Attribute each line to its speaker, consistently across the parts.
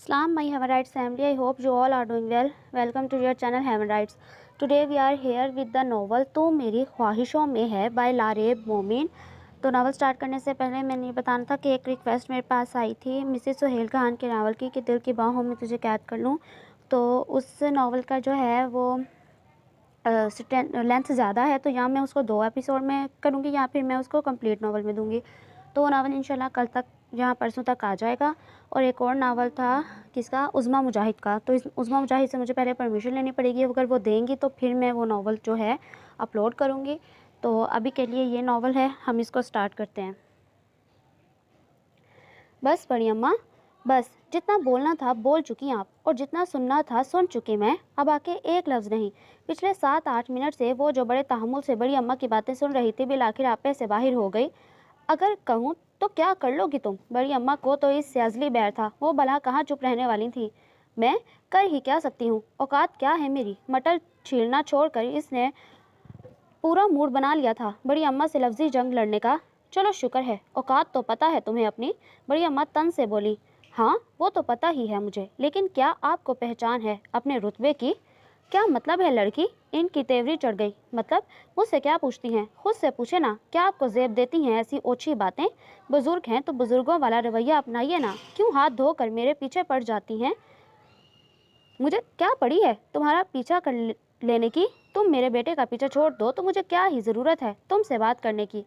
Speaker 1: Salam, my Heaven Rights family. I hope you all are doing well. Welcome to your channel Heaven Rights. Today we are here with the novel तो मेरी ख्वाहिशों में है bye Lareb मोमिन। तो novel start करने से पहले मैंने ये बताना था कि एक रिक्वेस्ट मेरे पास आई थी मिसेस सुहेल खान के नावल की कि दिल की बाहों में तुझे कैद कर लूँ। तो उस नावल का जो है वो लेंथ ज़्यादा है, तो यहाँ मैं उसको 2 एपिसोड में करूँगी या फिर मैं उसको कंप्लीट नावल में दूँगी। तो वो नावल इंशाल्लाह कल तक यहाँ परसों तक आ जाएगा। और एक और नावल था किसका, उज़्मा मुजाहिद का। तो इस उज़्मा मुजाहिद से मुझे पहले परमिशन लेनी पड़ेगी, अगर वो देंगी तो फिर मैं वो नावल जो है अपलोड करूँगी। तो अभी के लिए ये नावल है, हम इसको स्टार्ट करते हैं। बस बड़ी अम्मा, बस जितना बोलना था बोल चुकी आप, और जितना सुनना था सुन चुकी मैं। अब आके एक लफ्ज़ नहीं। पिछले 7-8 मिनट से वो जो बड़े तहम्मुल से बड़ी अम्मा की बातें सुन रही थी, बिल आखिर आपे से बाहर हो गई। अगर कहूँ तो क्या कर लोगी तुम? बड़ी अम्मा को तो इस स्याजली बैर था, वो भला कहाँ चुप रहने वाली थी। मैं कर ही क्या सकती हूँ, औकात क्या है मेरी? मटर छीलना छोड़कर इसने पूरा मूड बना लिया था बड़ी अम्मा से लफ्ज़ी जंग लड़ने का। चलो शुक्र है, औकात तो पता है तुम्हें अपनी। बड़ी अम्मा तन से बोली। हाँ वो तो पता ही है मुझे, लेकिन क्या आपको पहचान है अपने रुतबे की? क्या मतलब है लड़की? इनकी तेवरी चढ़ गई। मतलब मुझसे क्या पूछती हैं? खुद से पूछे ना, क्या आपको जेब देती हैं ऐसी ओछी बातें? बुजुर्ग हैं तो बुजुर्गों वाला रवैया अपनाइए ना, क्यों हाथ धोकर मेरे पीछे पड़ जाती हैं? मुझे क्या पड़ी है तुम्हारा पीछा कर लेने की? तुम मेरे बेटे का पीछा छोड़ दो तो मुझे क्या ही ज़रूरत है तुमसे बात करने की?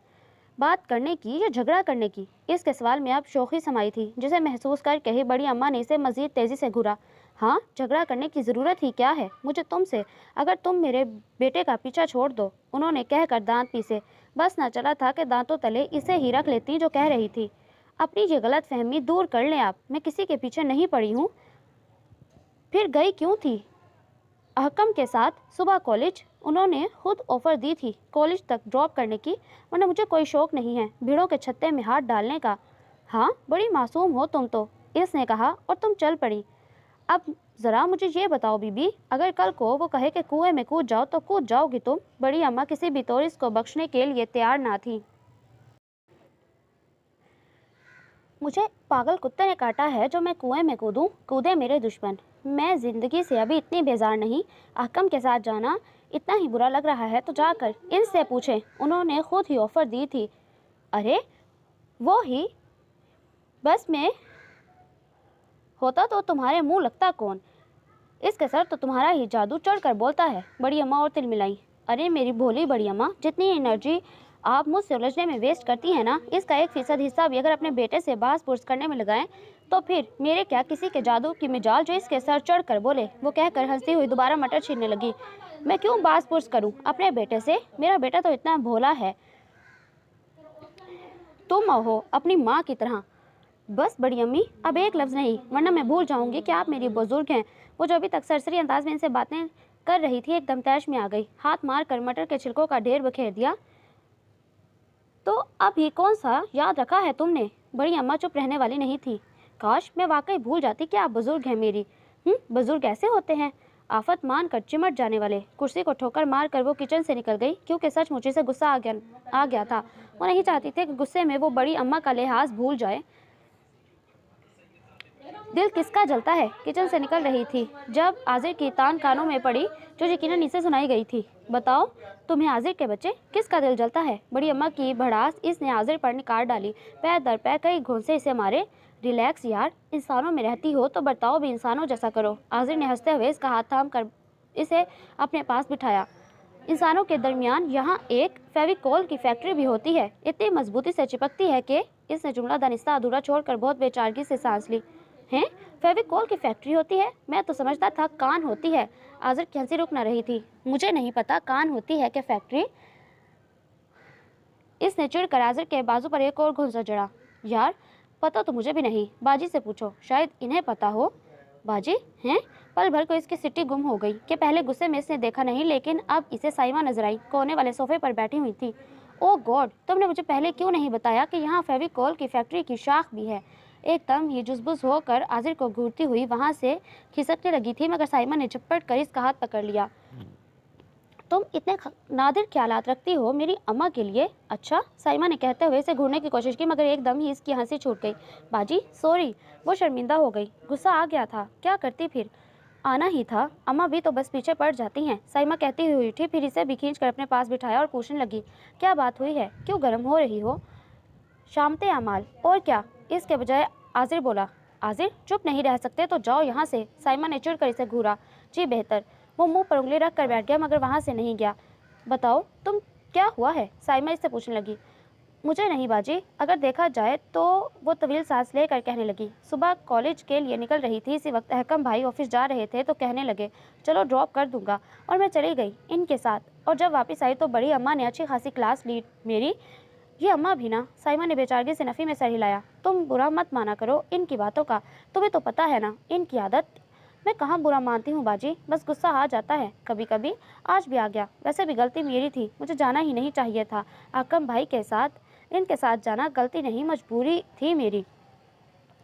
Speaker 1: बात करने की या झगड़ा करने की? इसके सवाल में अब शोखी समाई थी, जिसे महसूस कर कही बड़ी अम्मा ने इसे मज़ीद तेज़ी से घूरा। हाँ, झगड़ा करने की ज़रूरत ही क्या है मुझे तुमसे, अगर तुम मेरे बेटे का पीछा छोड़ दो। उन्होंने कहकर दांत पीसे। बस न चला था कि दांतों तले इसे ही रख लेती जो कह रही थी। अपनी ये गलत फहमी दूर कर लें आप, मैं किसी के पीछे नहीं पड़ी हूँ। फिर गई क्यों थी अहकम के साथ सुबह कॉलेज? उन्होंने खुद ऑफ़र दी थी कॉलेज तक ड्रॉप करने की, वरना मुझे कोई शौक़ नहीं है भीड़ों के छत्ते में हाथ डालने का। हाँ बड़ी मासूम हो तुम तो, इसने कहा और तुम चल पड़ी। अब ज़रा मुझे ये बताओ बीबी, अगर कल को वो कहे कि कुएं में कूद जाओ तो कूद जाओगी तुम? बड़ी अम्मा किसी भी तौर इसको बख्शने के लिए तैयार ना थी। मुझे पागल कुत्ते ने काटा है जो मैं कुएं में कूदूं? कूदे मेरे दुश्मन। मैं ज़िंदगी से अभी इतनी बेजार नहीं। अहकम के साथ जाना इतना ही बुरा लग रहा है तो जाकर इनसे पूछें, उन्होंने खुद ही ऑफ़र दी थी। अरे वो ही बस में होता तो तुम्हारे मुंह लगता कौन? इसके सर तो तुम्हारा ही जादू चढ़ कर बोलता है। बड़ी अम्मा और तिल मिलाई। अरे मेरी भोली बड़ी अम्मा, जितनी एनर्जी आप मुझसे उलझने में वेस्ट करती हैं ना, इसका 1% हिस्सा भी अगर अपने बेटे से बास पुर्स करने में लगाएं तो फिर मेरे क्या किसी के जादू की मिजाल जो इसके सर चढ़ कर बोले। वो कहकर हंसती हुई दोबारा मटर छीनने लगी। मैं क्यों बास पुर्स करूं अपने बेटे से? मेरा बेटा तो इतना भोला है, तुम हो अपनी माँ की तरह। बस बड़ी अम्मी, अब एक लफ्ज़ नहीं, वरना मैं भूल जाऊंगी कि आप मेरी बुजुर्ग हैं। वो जो अभी तक सरसरी अंदाज में इनसे बातें कर रही थी एकदम तैश में आ गई, हाथ मार कर मटर के छिलकों का ढेर बखेर दिया। तो अब ये कौन सा याद रखा है तुमने? बड़ी अम्मा चुप रहने वाली नहीं थी। काश मैं वाकई भूल जाती कि आप बुजुर्ग हैं मेरी। बुजुर्ग ऐसे होते हैं, आफत मान कर चिमट जाने वाले। कुर्सी को ठोकर मार कर वो किचन से निकल गई, क्योंकि सचमुच से गुस्सा आ गया था। वो नहीं चाहती थी कि गुस्से में वो बड़ी अम्मा का लिहाज भूल जाए। दिल किसका जलता है किचन से निकल रही थी जब आजिर की तान कानों में पड़ी, जो यकीनन इसे सुनाई गई थी। बताओ तुम्हें आजिर के बच्चे, किसका दिल जलता है? बड़ी अम्मा की भड़ास इसने आजिर पर निकाल डाली। पैर दर पैर कई घोंसे इसे मारे। रिलैक्स यार, इंसानों में रहती हो तो बर्ताव भी इंसानों जैसा करो। आजिर ने हंसते हुए इसका हाथ थाम कर इसे अपने पास बिठाया। इंसानों के दरमियान यहाँ एक फेविकोल की फैक्ट्री भी होती है, इतनी मजबूती से चिपकती है कि इसने जुमला दानिस्ता अधूरा छोड़कर बहुत बेचारगी से सांस ली। हैं, फेविकोल की फैक्ट्री होती है? मैं तो समझता था कान होती है। आजिर की हंसी रुक न रही थी। मुझे नहीं पता कान होती है कि फैक्ट्री। इसने चिढ़कर आजिर के बाजू पर एक और घुंसा जड़ा। यार पता तो मुझे भी नहीं, बाजी से पूछो, शायद इन्हें पता हो। बाजी हैं? पल भर को इसकी सिट्टी गुम हो गई कि पहले गुस्से में इसने देखा नहीं, लेकिन अब इसे साइमा नजर आई, कोने वाले सोफे पर बैठी हुई थी। ओ गॉड, तुमने मुझे पहले क्यों नहीं बताया कि यहाँ फेविकोल की फैक्ट्री की शाख भी है? एकदम ही जुजबुज होकर आजिर को घूरती हुई वहाँ से खिसकने लगी थी, मगर साइमा ने झपट कर इसका हाथ पकड़ लिया। तुम इतने नादिर ख्यालात रखती हो मेरी अम्मा के लिए? अच्छा, साइमा ने कहते हुए इसे घूरने की कोशिश की, मगर एकदम ही इसकी हंसी छूट गई। बाजी सॉरी, वो शर्मिंदा हो गई। गुस्सा आ गया था, क्या करती फिर? आना ही था, अम्मा भी तो बस पीछे पड़ जाती हैं। साइमा कहती हुई उठी, फिर इसे भी खींच कर अपने पास बिठाया और पूछने लगी, क्या बात हुई है, क्यों गर्म हो रही हो? शामते अमाल, और क्या? इसके बजाय आजिर बोला। आजिर, चुप नहीं रह सकते तो जाओ यहाँ से। साइमा ने चिढ़कर इसे घूरा। जी बेहतर। वो मुंह पर उंगली रख कर बैठ गया, मगर वहाँ से नहीं गया। बताओ तुम, क्या हुआ है? साइमा इससे पूछने लगी। मुझे नहीं बाजी, अगर देखा जाए तो। वो तवील सांस लेकर कहने लगी। सुबह कॉलेज के लिए निकल रही थी, इसी वक्त अहकम भाई ऑफिस जा रहे थे तो कहने लगे चलो ड्रॉप कर दूंगा, और मैं चली गई इनके साथ। और जब वापस आई तो बड़ी अम्मा ने अच्छी खासी क्लास ली मेरी। ये अम्मा भी ना? साइमा ने बेचारगी से नफ़ी में सर हिलाया। तुम बुरा मत माना करो इनकी बातों का, तुम्हें तो पता है ना इनकी आदत। मैं कहाँ बुरा मानती हूँ बाजी, बस गुस्सा आ जाता है कभी कभी, आज भी आ गया। वैसे भी गलती मेरी थी, मुझे जाना ही नहीं चाहिए था अहकम भाई के साथ। इनके साथ जाना गलती नहीं, मजबूरी थी मेरी।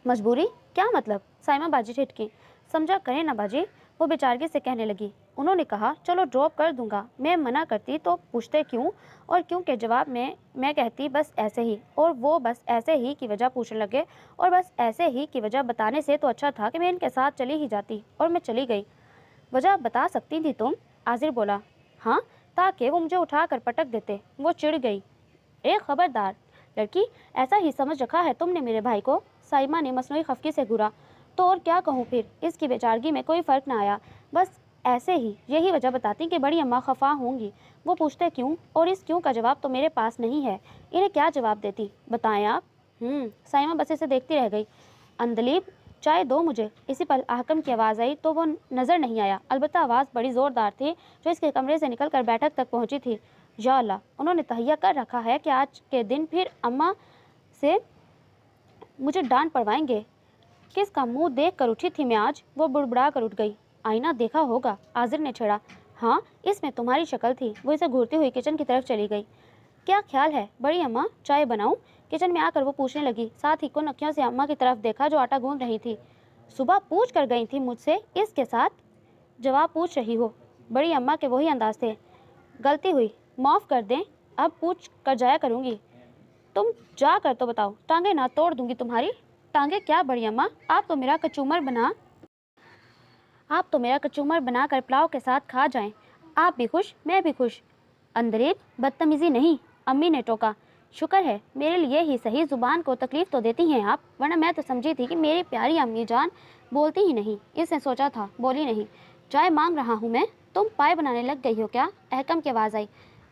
Speaker 1: मजबूरी? क्या मतलब? साइमा बाजी ठिठकी। समझा करें ना बाजी, वो बेचारगी से कहने लगी। उन्होंने कहा चलो ड्रॉप कर दूंगा, मैं मना करती तो पूछते क्यों, और क्यों के जवाब में मैं कहती बस ऐसे ही, और वो बस ऐसे ही की वजह पूछने लगे, और बस ऐसे ही की वजह बताने से तो अच्छा था कि मैं इनके साथ चली ही जाती, और मैं चली गई। वजह बता सकती थी तुम? आजिर बोला। हाँ, ताकि वो मुझे उठा कर पटक देते। वो चिढ़ गई। एक खबरदार लड़की, ऐसा ही समझ रखा है तुमने मेरे भाई को? साइमा ने मसनूई खफकी से घूरा। तो और क्या कहूँ फिर, इसकी बेचारगी में कोई फ़र्क ना आया। बस ऐसे ही, यही वजह बताती कि बड़ी अम्मा खफा होंगी। वो पूछते क्यों, और इस क्यों का जवाब तो मेरे पास नहीं है। इन्हें क्या जवाब देती, बताएं आप? साइमा बस इसे देखती रह गई। अंदलीब, चाय दो मुझे। इसी पल आहकम की आवाज़ आई तो वो नज़र नहीं आया, अलबत्ता आवाज़ बड़ी ज़ोरदार थी जो इसके कमरे से निकल कर बैठक तक पहुँची थी। या अल्लाह, उन्होंने तहैया कर रखा है कि आज के दिन फिर अम्मा से मुझे डांट पड़वाएंगे। किसका मुंह देख कर उठी थी मैं आज? वो बुड़बुड़ा कर उठ गई। आईना देखा होगा, आजिर ने छेड़ा। हाँ, इसमें तुम्हारी शक्ल थी। वो इसे घूरती हुई किचन की तरफ चली गई। क्या ख्याल है बड़ी अम्मा, चाय बनाऊं? किचन में आकर वो पूछने लगी, साथ ही कुन अखियों से अम्मा की तरफ देखा जो आटा गूंद रही थी। सुबह पूछ कर गई थी मुझसे इसके साथ जवाब पूछ रही हो? बड़ी अम्मा के वही अंदाज थे। गलती हुई, माफ़ कर दें, अब पूछ कर जाया करूँगी। तुम जा कर तो बताओ, टांगे ना तोड़ दूंगी तुम्हारी। टांगे क्या बड़ी अम्मा, आप तो मेरा कचूमर बना कर पुलाव के साथ खा जाएं। आप भी खुश, मैं भी खुश। अंदरेब, बदतमीजी नहीं, अम्मी ने टोका। शुक्र है, मेरे लिए ही सही ज़ुबान को तकलीफ़ तो देती हैं आप, वरना मैं तो समझी थी कि मेरी प्यारी अम्मी जान बोलती ही नहीं। इसने सोचा था, बोली नहीं। चाय मांग रहा हूँ मैं, तुम पाए बनाने लग गई हो क्या? अहकम की आवाज़ आई।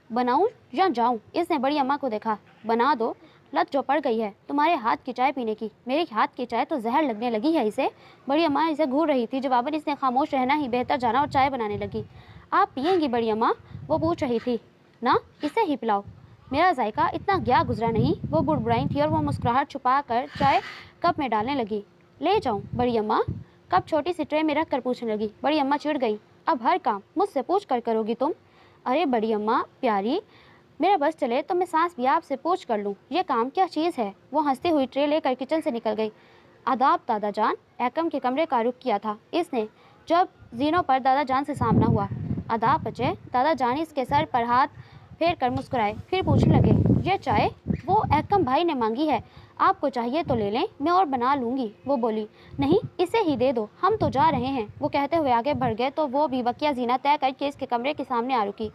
Speaker 1: बनाऊं या जाऊं? इसने बड़ी अम्मा को देखा। बना दो, लत जो पड़ गई है तुम्हारे हाथ की चाय पीने की। मेरे हाथ की चाय तो जहर लगने लगी है इसे। बड़ी अम्मा इसे घूर रही थी, जवाबन इसने खामोश रहना ही बेहतर जाना और चाय बनाने लगी। आप पियेंगी बड़ी अम्मा? वो पूछ रही थी। ना, इसे ही पिलाओ, मेरा जायका इतना गया गुजरा नहीं। वो बुड़बुड़ाई थी और वो मुस्कुराहट छुपा कर चाय कप में डालने लगी। ले जाऊं बड़ी अम्मा? कप छोटी सी ट्रे में रख कर पूछने लगी। बड़ी अम्मा चिढ़ गई। अब हर काम मुझसे पूछ कर करोगी तुम? अरे बड़ी अम्मा प्यारी, मेरा बस चले तो मैं सांस भी आपसे पूछ कर लूँ, ये काम क्या चीज़ है? वो हंसती हुई ट्रे लेकर किचन से निकल गई। आदाब दादा जान। अहकम के कमरे का रुख किया था इसने जब जीनों पर दादा जान से सामना हुआ। आदाब बचे। दादा जान इसके सर पर हाथ फेर कर मुस्कुराए, फिर पूछने लगे, ये चाय वो अहकम भाई ने मांगी है, आपको चाहिए तो ले लें, मैं और बना लूँगी। वो बोली, नहीं इसे ही दे दो, हम तो जा रहे हैं। वो कहते हुए आगे बढ़ गए तो वो भी बकिया जीना तय करके इसके कमरे के सामने आ रुकी।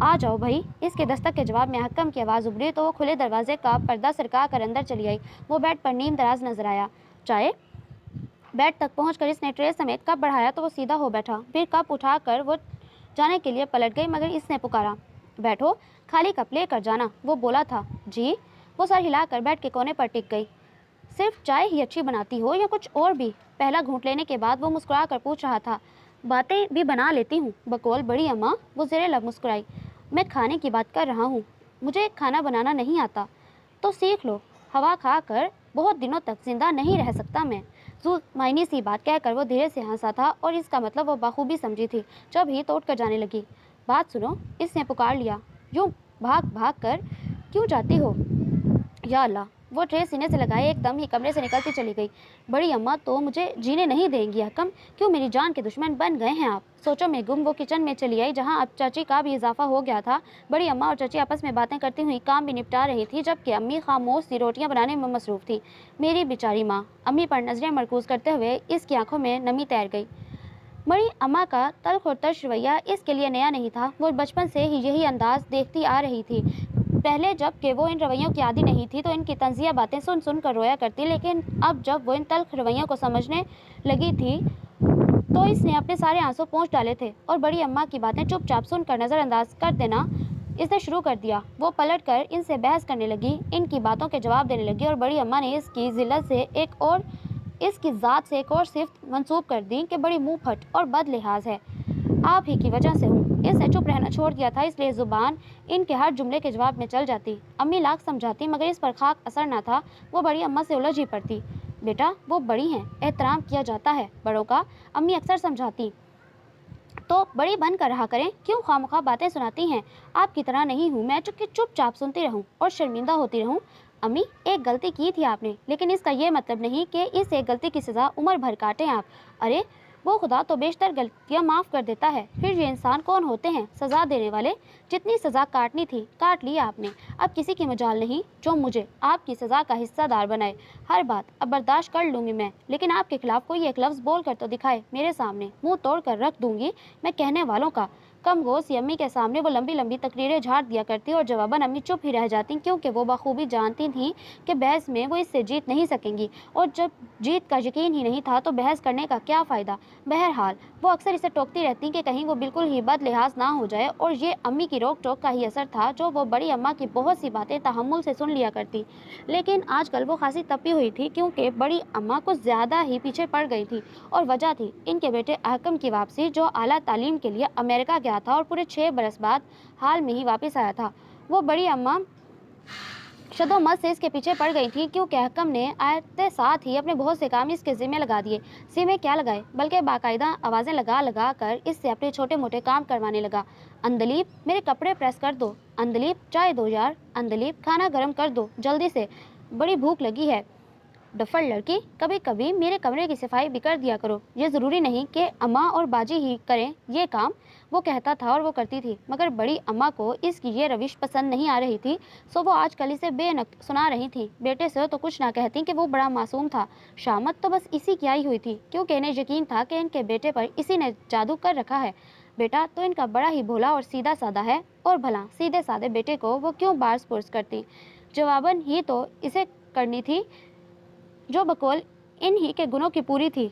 Speaker 1: आ जाओ भाई। इसके दस्तक के जवाब में अहकम की आवाज़ उभरी तो वो खुले दरवाजे का पर्दा सरका कर अंदर चली आई। वो बेड पर नीम दराज नजर आया। चाय? बेड तक पहुंचकर इसने ट्रे समेत कप बढ़ाया तो वो सीधा हो बैठा। फिर कप उठाकर वो जाने के लिए पलट गई, मगर इसने पुकारा, बैठो, खाली कप लेकर जाना। वो बोला था। जी? वो सर हिलाकर बेड के कोने पर टिक गई। सिर्फ चाय ही अच्छी बनाती हो या कुछ और भी? पहला घूंट लेने के बाद वो मुस्कुरा कर पूछ रहा था। बातें भी बना लेती हूँ बकौल बड़ी अम्मा। वो ज़ेरे लब मुस्कुराई। मैं खाने की बात कर रहा हूँ, मुझे खाना बनाना नहीं आता। तो सीख लो, हवा खा कर बहुत दिनों तक जिंदा नहीं रह सकता मैं। मायनी सी बात कहकर वो धीरे से हंसा था और इसका मतलब वो बखूबी समझी थी जब ही तोड़ कर जाने लगी। बात सुनो, इसने पुकार लिया। यूँ भाग भाग कर क्यों जाती हो? या अल्लाह, वो ट्रे सीने से लगाए एकदम ही कमरे से निकलती चली गई। बड़ी अम्मा तो मुझे जीने नहीं देंगी हकम, क्यों मेरी जान के दुश्मन बन गए हैं आप? सोचो में गुम वो किचन में चली आई, जहाँ अब चाची का भी इजाफा हो गया था। बड़ी अम्मा और चाची आपस में बातें करती हुई काम भी निपटा रही थी, जबकि अम्मी खामोश सी रोटियां बनाने में मसरूफ थी। मेरी बेचारी माँ, अम्मी पर नजरें मरकूज करते हुए इसकी आंखों में नमी तैर गई। बड़ी अम्मा का तल्ख और तर्श रवैया इसके लिए नया नहीं था, वो बचपन से ही यही अंदाज देखती आ रही थी। पहले जब कि वो इन रवैयों की आदी नहीं थी तो इनकी तंजिया बातें सुन सुन कर रोया करती, लेकिन अब जब वो इन तल्ख रवैयों को समझने लगी थी तो इसने अपने सारे आंसू पोंछ डाले थे और बड़ी अम्मा की बातें चुपचाप सुनकर नज़रअंदाज कर देना इसने शुरू कर दिया। वो पलट कर इनसे बहस करने लगी, इनकी बातों के जवाब देने लगी और बड़ी अम्मा ने इसकी जिल्लत से एक और इसकी ज़ात से एक और सिफ्त मंसूब कर दी कि बड़ी मुँह फट और बद लिहाज है। आप ही की वजह से हूँ। इसने चुप रहना छोड़ दिया था, इसलिए ज़ुबान इनके हर जुमले के जवाब में चल जाती। अम्मी लाख समझाती मगर इस पर खाक असर न था। वो बड़ी अम्मा से उलझ ही पड़ती। बेटा वो बड़ी हैं, एहतराम किया जाता है बड़ों का, अम्मी अक्सर समझाती। तो बड़ी बन कर रहा करें, क्यों खामखा बातें सुनाती हैं? आपकी तरह नहीं हूँ मैं जो चुपचाप सुनती रहूँ और शर्मिंदा होती रहूँ। अम्मी एक गलती की थी आपने, लेकिन इसका ये मतलब नहीं कि इस एक गलती की सज़ा उम्र भर काटें आप। अरे वो खुदा तो बेशतर गलतियाँ माफ़ कर देता है। फिर ये इंसान कौन होते हैं सज़ा देने वाले? जितनी सज़ा काटनी थी काट ली आपने, अब किसी की मजाल नहीं जो मुझे आपकी सज़ा का हिस्सादार बनाए। हर बात अब बर्दाश्त कर लूँगी मैं, लेकिन आपके खिलाफ कोई एक लफ्ज़ बोल कर तो दिखाए मेरे सामने, मुँह तोड़ कर रख दूँगी मैं कहने वालों का। कम गोश अम्मी के सामने वो लंबी लंबी तकरीरें झाड़ दिया करती और जवाबन अम्मी चुप ही रह जाती, क्योंकि वो बखूबी जानती थीं कि बहस में वो इससे जीत नहीं सकेंगी, और जब जीत का यकीन ही नहीं था तो बहस करने का क्या फ़ायदा। बहरहाल वो अक्सर इसे टोकती रहती कि कहीं वो बिल्कुल ही बद लिहाज ना हो जाए, और ये अम्मी की रोक टोक का ही असर था जो वो बड़ी अम्मा की बहुत सी बातें तहम्मुल से सुन लिया करती। लेकिन आजकल वो खासी तपी हुई थी, क्योंकि बड़ी अम्मा कुछ ज़्यादा ही पीछे पड़ गई थी, और वजह थी इनके बेटे अहकम की वापसी, जो आला तालीम के लिए अमेरिका गया था और पूरे 6 बरस बाद हाल में ही वापस आया था। वो बड़ी अम्मा शदोमत से इसके पीछे पड़ गई थी, क्योंकि अहकम ने आते साथ ही अपने बहुत से काम इसके ज़िम्मे लगा दिए। ज़िम्मे क्या लगाए, बल्कि बाकायदा आवाज़ें लगा लगा कर इससे अपने छोटे मोटे काम करवाने लगा। अंदलीब मेरे कपड़े प्रेस कर दो, अंदलीब चाय दो यार, अंदलीब खाना गर्म कर दो जल्दी से, बड़ी भूख लगी है। डफर लड़की, कभी कभी मेरे कमरे की सफाई भी कर दिया करो, ये ज़रूरी नहीं कि अम्मा और बाजी ही करें ये काम। वो कहता था और वो करती थी, मगर बड़ी अम्मा को इसकी ये रविश पसंद नहीं आ रही थी, सो वो आजकल इसे बेनक सुना रही थी। बेटे से तो कुछ ना कहती कि वो बड़ा मासूम था, शामत तो बस इसी की आई हुई थी, क्योंकि इन्हें यकीन था कि इनके बेटे पर इसी ने जादू कर रखा है। बेटा तो इनका बड़ा ही भोला और सीधा साधा है, और भला सीधे साधे बेटे को वो क्यों बार्स पुर्स करती? जवाबन ही तो इसे करनी थी जो बकौल इन ही के गुणों की पूरी थी,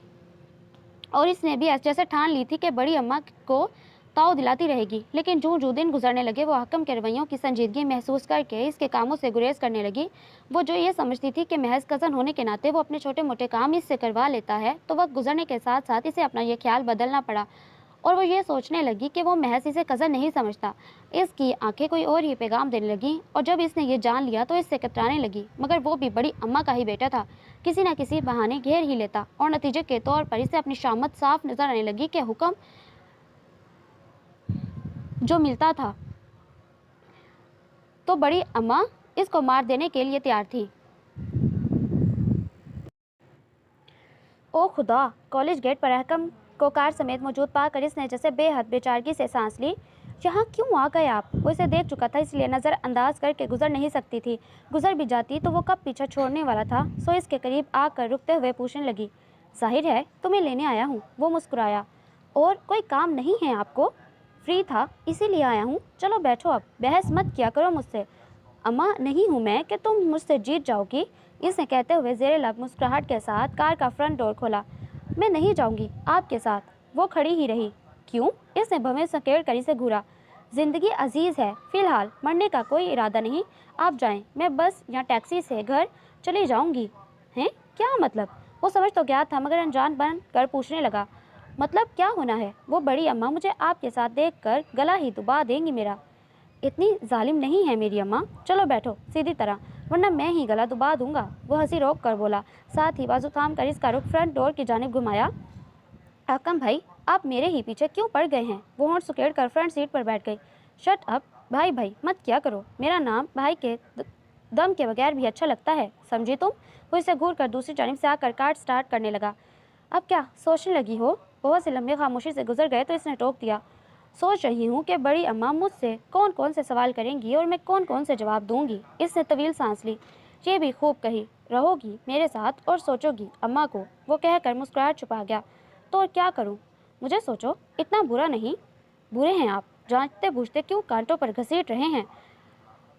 Speaker 1: और इसने भी जैसे ठान ली थी कि बड़ी अम्मा को ताव दिलाती रहेगी। लेकिन जो दिन गुजरने लगे वो हकम के रवैयों की संजीदगी महसूस करके इसके कामों से गुरेज करने लगी। वो जो ये समझती थी कि महज कज़न होने के नाते वो अपने छोटे मोटे काम इससे करवा लेता है, तो वक्त गुजरने के साथ साथ इसे अपना ये ख्याल बदलना पड़ा, और वो ये सोचने लगी कि वो महज इसे कज़न नहीं समझता। इसकी आंखें कोई और ही पैगाम देने लगीं, और जब इसने ये जान लिया तो इससे कतराने लगी, मगर वो भी बड़ी अम्मा का ही बेटा था, किसी न किसी बहाने घेर ही लेता, और नतीजे के तौर पर इसे अपनी शामत साफ नजर आने लगी कि हुक्म जो मिलता था तो बड़ी अम्मा इसको मार देने के लिए तैयार थी। ओ खुदा, कॉलेज गेट पर अहकम को कार समेत मौजूद पाकर इसने जैसे बेहद बेचारगी से सांस ली। यहाँ क्यों आ गए आप? वो इसे देख चुका था, इसलिए नज़रअंदाज करके गुजर नहीं सकती थी। गुजर भी जाती तो वो कब पीछा छोड़ने वाला था, सो इसके करीब आकर रुकते हुए पूछने लगी, जाहिर है तुम्हें लेने आया हूँ। वो मुस्कुराया। और कोई काम नहीं है आपको? फ्री था इसीलिए आया हूँ, चलो बैठो, अब बहस मत किया करो मुझसे। अम्मा नहीं हूँ मैं कि तुम मुझसे जीत जाओगी, इसने कहते हुए ज़ेरे लब मुस्कुराहट के साथ कार का फ्रंट डोर खोला। मैं नहीं जाऊंगी आपके साथ। वो खड़ी ही रही। क्यों? इसने भवें सकेड़ कर इसे घूरा। ज़िंदगी अजीज़ है, फ़िलहाल मरने का कोई इरादा नहीं, आप जाएं, मैं बस या टैक्सी से घर चली जाऊंगी। हैं? क्या मतलब? वो समझ तो गया था, मगर अनजान बन कर पूछने लगा, मतलब क्या होना है? वो बड़ी अम्मा मुझे आपके साथ देखकर गला ही दुबा देंगी मेरा। इतनी जालिम नहीं है मेरी अम्मा, चलो बैठो सीधी तरह, वरना मैं ही गला दुबा दूंगा। वो हंसी रोक कर बोला, साथ ही बाजू थाम कर इसका रुख फ्रंट डोर की जानिब घुमाया। अकम भाई, आप मेरे ही पीछे क्यों पड़ गए हैं? वो होंठ सुकेड़ कर फ्रंट सीट पर बैठ गई। शट अप भाई, भाई मत क्या करो, मेरा नाम भाई के दम के बगैर भी अच्छा लगता है, समझी तुम? वो इसे घूर कर दूसरी जानिब से आकर कार्ड स्टार्ट करने लगा। अब क्या सोचने लगी हो? बहुत से लम्हे खामोशी से गुजर गए तो इसने टोक दिया। सोच रही हूँ कि बड़ी अम्मा मुझसे कौन कौन से सवाल करेंगी और मैं कौन कौन से जवाब दूंगी। इसने तवील सांस ली। ये भी खूब कही, रहोगी मेरे साथ और सोचोगी अम्मा को। वो कहकर मुस्कुराहट छुपा गया। तो और क्या करूँ? मुझे सोचो, इतना बुरा नहीं। बुरे हैं आप, जांचते बूझते क्यों कांटों पर घसीट रहे हैं?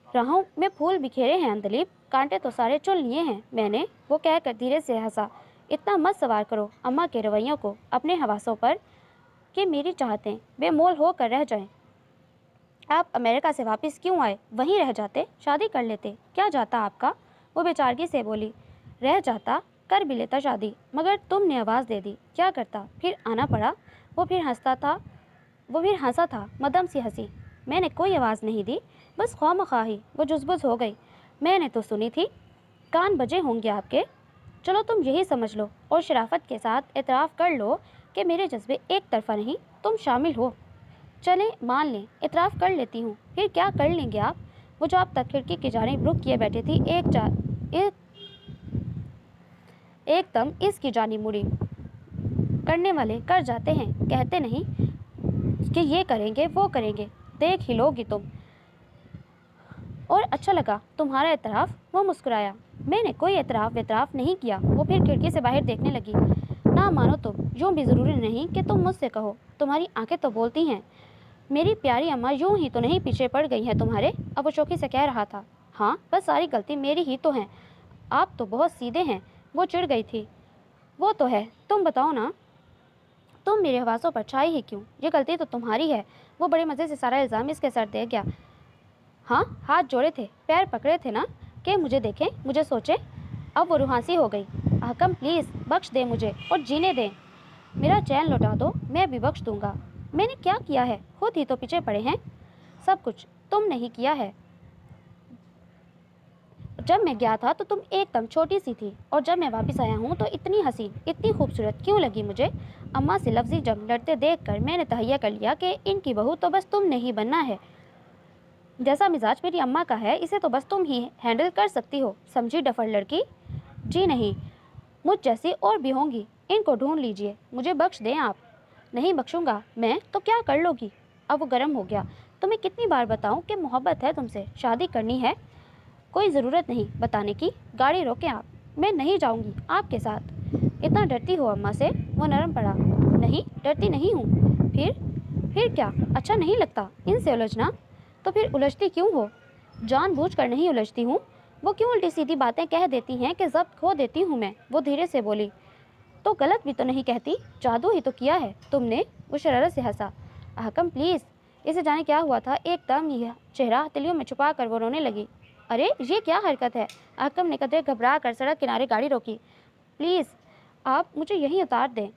Speaker 1: राहों में फूल बिखेरे हैं अंदलीप, कांटे तो सारे चुन लिए हैं मैंने। वो कहकर धीरे से हंसा। इतना मत सवार करो अम्मा के रवैयों को अपने हवासों पर कि मेरी चाहतें बेमोल हो कर रह जाएं। आप अमेरिका से वापस क्यों आए? वहीं रह जाते, शादी कर लेते, क्या जाता आपका? वो बेचारगी से बोली। रह जाता, कर भी लेता शादी, मगर तुमने आवाज़ दे दी, क्या करता? फिर आना पड़ा। वो फिर हंसा था, मदम सी हंसी। मैंने कोई आवाज़ नहीं दी, बस ख्वामख्वाही वो जुज़बुज़ हो गई। मैंने तो सुनी थी, कान बजे होंगे आपके। चलो तुम यही समझ लो और शराफत के साथ एतराफ़ कर लो कि मेरे जज्बे एक तरफा नहीं, तुम शामिल हो। चलें मान लें, इतराफ़ कर लेती हूँ, फिर क्या कर लेंगे आप? वो जो अब तक खिड़की की जानिब रुख किए बैठी थी, एकदम इसकी जानिब मुड़ी। करने वाले कर जाते हैं, कहते नहीं कि ये करेंगे वो करेंगे, देख ही लोगी तुम। और अच्छा लगा तुम्हारा एतराफ़? वो मुस्कुराया। मैंने कोई एतराफ़ नहीं किया। वो फिर खिड़की से बाहर देखने लगी। ना मानो तुम, यूँ भी ज़रूरी नहीं कि तुम मुझसे कहो, तुम्हारी आंखें तो बोलती हैं। मेरी प्यारी अम्मा यूं ही तो नहीं पीछे पड़ गई हैं तुम्हारे? अब वो शौकी से कह रहा था। हाँ, बस सारी गलती मेरी ही तो है, आप तो बहुत सीधे हैं। वो चिढ़ गई थी। वो तो है, तुम बताओ ना, तुम मेरे हवासों पर छाई ही क्यों? ये गलती तो तुम्हारी है। वो बड़े मज़े से सारा इल्ज़ाम इसके सर दे गया। हाँ, हाथ जोड़े थे, पैर पकड़े थे ना कि मुझे देखें, मुझे सोचे। अब वो रुहासी हो गई। हकम प्लीज़ बख्श दे मुझे और जीने दें। मेरा चैन लौटा दो, मैं भी बख्श दूंगा। मैंने क्या किया है? खुद ही तो पीछे पड़े हैं। सब कुछ तुम नहीं किया है। जब मैं गया था तो तुम एकदम छोटी सी थी, और जब मैं वापस आया हूँ तो इतनी हसीन, इतनी खूबसूरत क्यों लगी मुझे? अम्मा से लफ्ज़ी जंग लड़ते देखकर मैंने तहैया कर लिया कि इनकी बहू तो बस तुम नहीं बनना है। जैसा मिजाज मेरी अम्मा का है, इसे तो बस तुम ही हैंडल कर सकती हो, समझी डफर लड़की? जी नहीं, मुझ जैसी और भी होंगी, इनको ढूंढ लीजिए, मुझे बख्श दें आप। नहीं बख्शूंगा मैं, तो क्या कर लोगी? अब वो गर्म हो गया। तुम्हें कितनी बार बताऊं कि मोहब्बत है तुमसे, शादी करनी है? कोई ज़रूरत नहीं बताने की। गाड़ी रोकें आप, मैं नहीं जाऊंगी आपके साथ। इतना डरती हो अम्मा से? वो नरम पड़ा। नहीं, डरती नहीं हूँ। फिर क्या अच्छा नहीं लगता इनसे उलझना? तो फिर उलझती क्यों हो? जानबूझकर नहीं उलझती हूँ। वो क्यों उल्टी सीधी बातें कह देती हैं कि ज़ब्त खो देती हूँ मैं? वो धीरे से बोली। तो गलत भी तो नहीं कहती, जादू ही तो किया है तुमने। वो शरारत से हंसा। हकम प्लीज़। इसे जाने क्या हुआ था, एकदम यह चेहरा हथेलियों में छुपा कर वो रोने लगी। अरे ये क्या हरकत है? हकम ने कदरे घबरा कर सड़क किनारे गाड़ी रोकी। प्लीज़ आप मुझे यहीं उतार दें,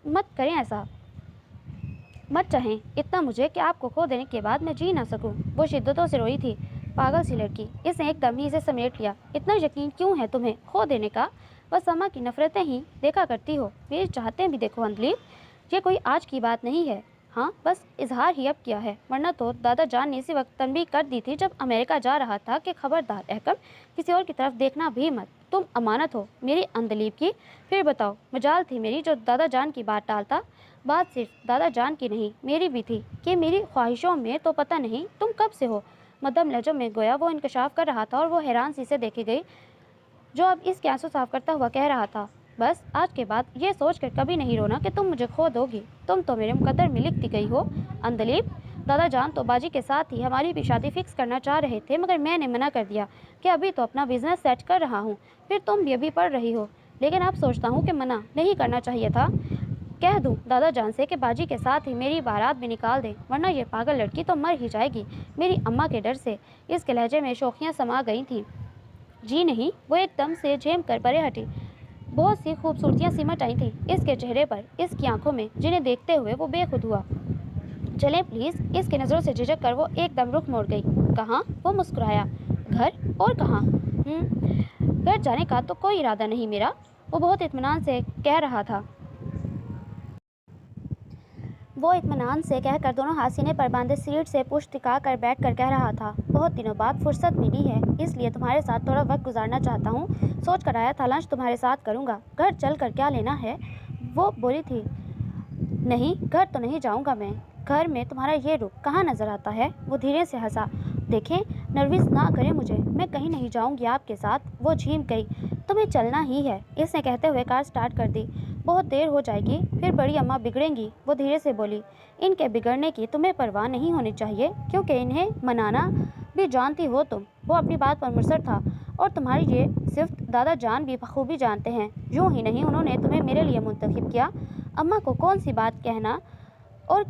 Speaker 1: मत करें ऐसा, मत चाहें इतना मुझे कि आपको खो देने के बाद मैं जी ना सकूं। वो शिद्दतों से रोई थी। पागल सी लड़की, इसने एकदम ही इसे समेट लिया। इतना यकीन क्यों है तुम्हें खो देने का? बस अम्मा की नफ़रतें ही देखा करती हो, मेरी चाहतें भी देखो अंदलीप। ये कोई आज की बात नहीं है। हाँ, बस इजहार ही अब किया है, वरना तो दादा जान ने इसी वक्त तनबीह कर दी थी जब अमेरिका जा रहा था कि खबरदार अहकम, किसी और की तरफ देखना भी मत, तुम अमानत हो मेरी अंदलीप की। फिर बताओ, मजाल थी मेरी जो दादा जान की बात टालता। बात सिर्फ दादा जान की नहीं, मेरी भी थी कि मेरी ख्वाहिशों में तो पता नहीं तुम कब से हो। मदम लहजों में गोया वो इंकशाफ कर रहा था और वो हैरान सी से देखी गई, जो अब इसके आंसू साफ करता हुआ कह रहा था। बस आज के बाद ये सोच कर कभी नहीं रोना कि तुम मुझे खो दोगी। तुम तो मेरे मुकद्दर में लिखती गई हो अंदलीप। दादा जान तो बाजी के साथ ही हमारी भी शादी फिक्स करना चाह रहे थे, मगर मैंने मना कर दिया कि अभी तो अपना बिजनेस सेट कर रहा हूँ। फिर तुम भी अभी पढ़ रही हो, लेकिन अब सोचता हूँ कि मना नहीं करना चाहिए था। कह दूँ दादा जान से कि बाजी के साथ ही मेरी बारात भी निकाल दें, वरना ये पागल लड़की तो मर ही जाएगी मेरी अम्मा के डर से। इसके लहजे में शोखियाँ समा गई थीं। जी नहीं, वो एकदम से झेम कर परे हटी। बहुत सी खूबसूरतियाँ सिमट आई थीं इसके चेहरे पर, इसकी आंखों में, जिन्हें देखते हुए वो बेखुद हुआ। चलें प्लीज़। इसकी नज़रों से झिझक कर वो एकदम रुख मोड़ गई। कहाँ? वो मुस्कुराया। घर? और कहाँ? घर जाने का तो कोई इरादा नहीं मेरा, वो बहुत इत्मीनान से कह रहा था। वो इत्मीनान से कहकर दोनों हाथ सीने पर बांधे सीट से पुश टिका कर बैठ कर कह रहा था, बहुत दिनों बाद फुर्सत मिली है, इसलिए तुम्हारे साथ थोड़ा वक्त गुजारना चाहता हूँ। सोच कर आया था लंच तुम्हारे साथ करूँगा, घर चल कर क्या लेना है? वो बोली थी। नहीं, घर तो नहीं जाऊँगा मैं, घर में तुम्हारा ये रूप कहाँ नज़र आता है? वो धीरे से हंसा। देखें, नर्वस ना करें मुझे, मैं कहीं नहीं जाऊँगी आपके साथ। वो झीम गई। तुम्हें चलना ही है, इसने कहते हुए कार स्टार्ट कर दी। बहुत देर हो जाएगी, फिर बड़ी अम्मा बिगड़ेंगी, वो धीरे से बोली। इनके बिगड़ने की तुम्हें परवाह नहीं होनी चाहिए, क्योंकि इन्हें मनाना भी जानती हो तुम। वो अपनी बात पर मुसर था। और तुम्हारी ये सिर्फ दादा जान भी बखूबी जानते हैं, यूँ ही नहीं उन्होंने तुम्हें मेरे लिए मुंतखब किया। अम्मा को कौन सी बात कहना और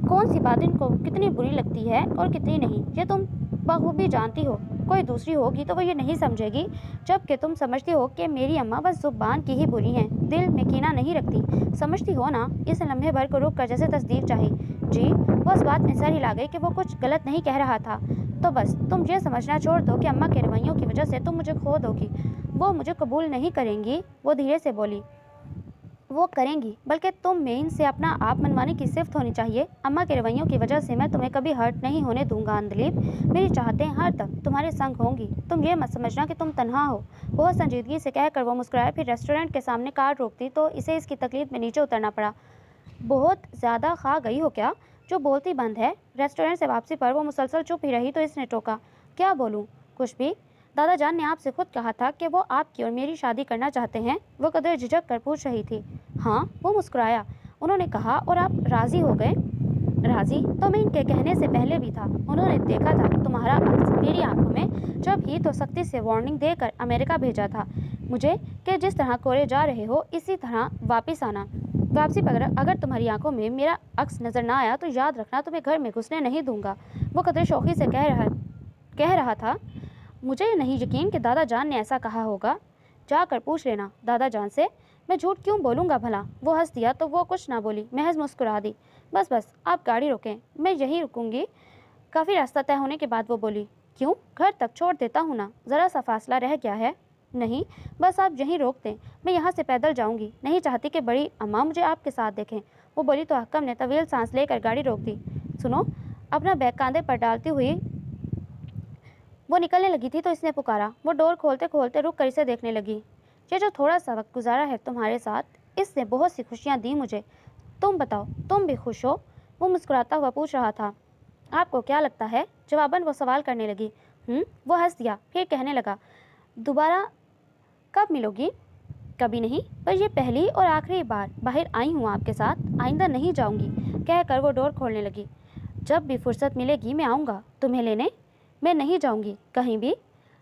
Speaker 1: कौन सी बात इनको कितनी बुरी लगती है और कितनी नहीं, ये तुम बखूबी जानती हो। कोई दूसरी होगी तो वो ये नहीं समझेगी, जबकि तुम समझती हो कि मेरी अम्मा बस जुबान की ही बुरी हैं, दिल में कीना नहीं रखती। समझती हो ना? इस लम्हे भर को रुक कर जैसे तस्दीक चाही। जी। वो इस बात में सर हिला गई कि वो कुछ गलत नहीं कह रहा था। तो बस तुम ये समझना छोड़ दो कि अम्मा के रवैयों की वजह से तुम मुझे खो दोगी। वो मुझे कबूल नहीं करेंगी, वो धीरे से बोली। वो करेंगी, बल्कि तुम में इनसे अपना आप मनवाने की सिफ्त होनी चाहिए। अम्मा के रवैयों की वजह से मैं तुम्हें कभी हर्ट नहीं होने दूंगा अंधलीब। मेरी चाहतें हर तक तुम्हारे संग होंगी, तुम ये मत समझना कि तुम तन्हा हो। बहुत संजीदगी से कहकर वो मुस्कुराए, फिर रेस्टोरेंट के सामने कार रोकती तो इसे इसकी तकलीफ में नीचे उतरना पड़ा। बहुत ज़्यादा खा गई हो क्या? जो बोलती बंद है। रेस्टोरेंट से वापसी पर वो मुसलसल चुप ही रही तो इसने टोका। क्या बोलूँ? कुछ भी। दादा जान ने आपसे खुद कहा था कि वो आपकी और मेरी शादी करना चाहते हैं। वो कदर झिझक कर पूछ रही थी। हाँ, वो मुस्कुराया। उन्होंने कहा, और आप राज़ी हो गए? राज़ी तो मैं इनके कहने से पहले भी था। उन्होंने देखा था तुम्हारा अक्स मेरी आंखों में, जब ही तो सख्ती से वार्निंग देकर अमेरिका भेजा था मुझे कि जिस तरह कोरे जा रहे हो इसी तरह वापस आना। वापसी पर अगर तुम्हारी आंखों में मेरा अक्स नज़र ना आया तो याद रखना, तुम्हें घर में घुसने नहीं दूंगा। वो कदर शौक़ी से कह रहा था। मुझे नहीं यकीन कि दादा जान ने ऐसा कहा होगा। जाकर पूछ लेना दादा जान से। मैं झूठ क्यों बोलूँगा भला? वो हंस दिया तो वो कुछ ना बोली, महज मुस्कुरा दी। बस आप गाड़ी रोकें, मैं यहीं रुकूंगी। काफ़ी रास्ता तय होने के बाद वो बोली। क्यों? घर तक छोड़ देता हूँ ना, ज़रा सा फासला रह गया है। नहीं, बस आप यहीं रोक दें, मैं यहाँ से पैदल जाऊँगी। नहीं चाहती कि बड़ी अम्मा मुझे आपके साथ देखें। वो बोली तो हक्कम ने तवील सांस लेकर गाड़ी रोक दी। सुनो, अपना बैग कांधे पर डालती हुई वो निकलने लगी थी तो इसने पुकारा। वो डोर खोलते खोलते रुक कर इसे देखने लगी। ये जो थोड़ा सा वक्त गुजारा है तुम्हारे साथ, इसने बहुत सी खुशियाँ दी मुझे। तुम बताओ, तुम भी खुश हो? वो मुस्कुराता हुआ पूछ रहा था। आपको क्या लगता है? जवाबन वो सवाल करने लगी। वो हंस दिया, फिर कहने लगा। दोबारा कब मिलोगी? कभी नहीं, पर यह पहली और आखिरी बार बाहर आई हूँ आपके साथ, आइंदा नहीं जाऊँगी, कहकर वो डोर खोलने लगी। जब भी फुर्सत मिलेगी मैं आऊँगा तुम्हें लेने। मैं नहीं जाऊँगी कहीं भी,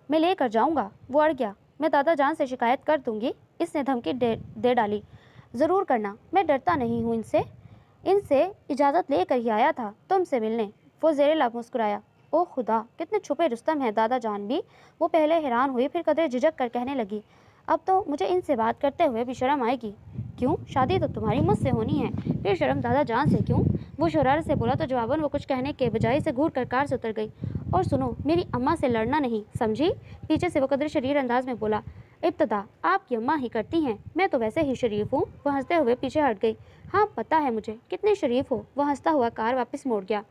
Speaker 1: मैं लेकर जाऊँगा। वो अड़ गया। मैं दादा जान से शिकायत कर दूँगी, इसने धमकी दे डाली। ज़रूर करना, मैं डरता नहीं हूँ इनसे इजाज़त लेकर ही आया था तुमसे मिलने। वो ज़ेरे लाभ मुस्कुराया। ओह खुदा, कितने छुपे रुस्तम है दादा जान भी। वो पहले हैरान हुई, फिर कदर झिझक कर कहने लगी। अब तो मुझे इनसे बात करते हुए भी शर्म आएगी। क्यों? शादी तो तुम्हारी मुझसे होनी है, फिर शर्म दादा जान से क्यों? वो शरारत से बोला तो जवाबन वो कुछ कहने के बजाय से घूर कर कार से उतर गई। और सुनो, मेरी अम्मा से लड़ना नहीं, समझी? पीछे से वो कदर शरीर अंदाज में बोला। इब्तदा आपकी अम्मा ही करती हैं, मैं तो वैसे ही शरीफ हूँ। वह हंसते हुए पीछे हट गई। हाँ पता है मुझे कितने शरीफ हो। वह हंसता हुआ कार वापस मोड़ गया।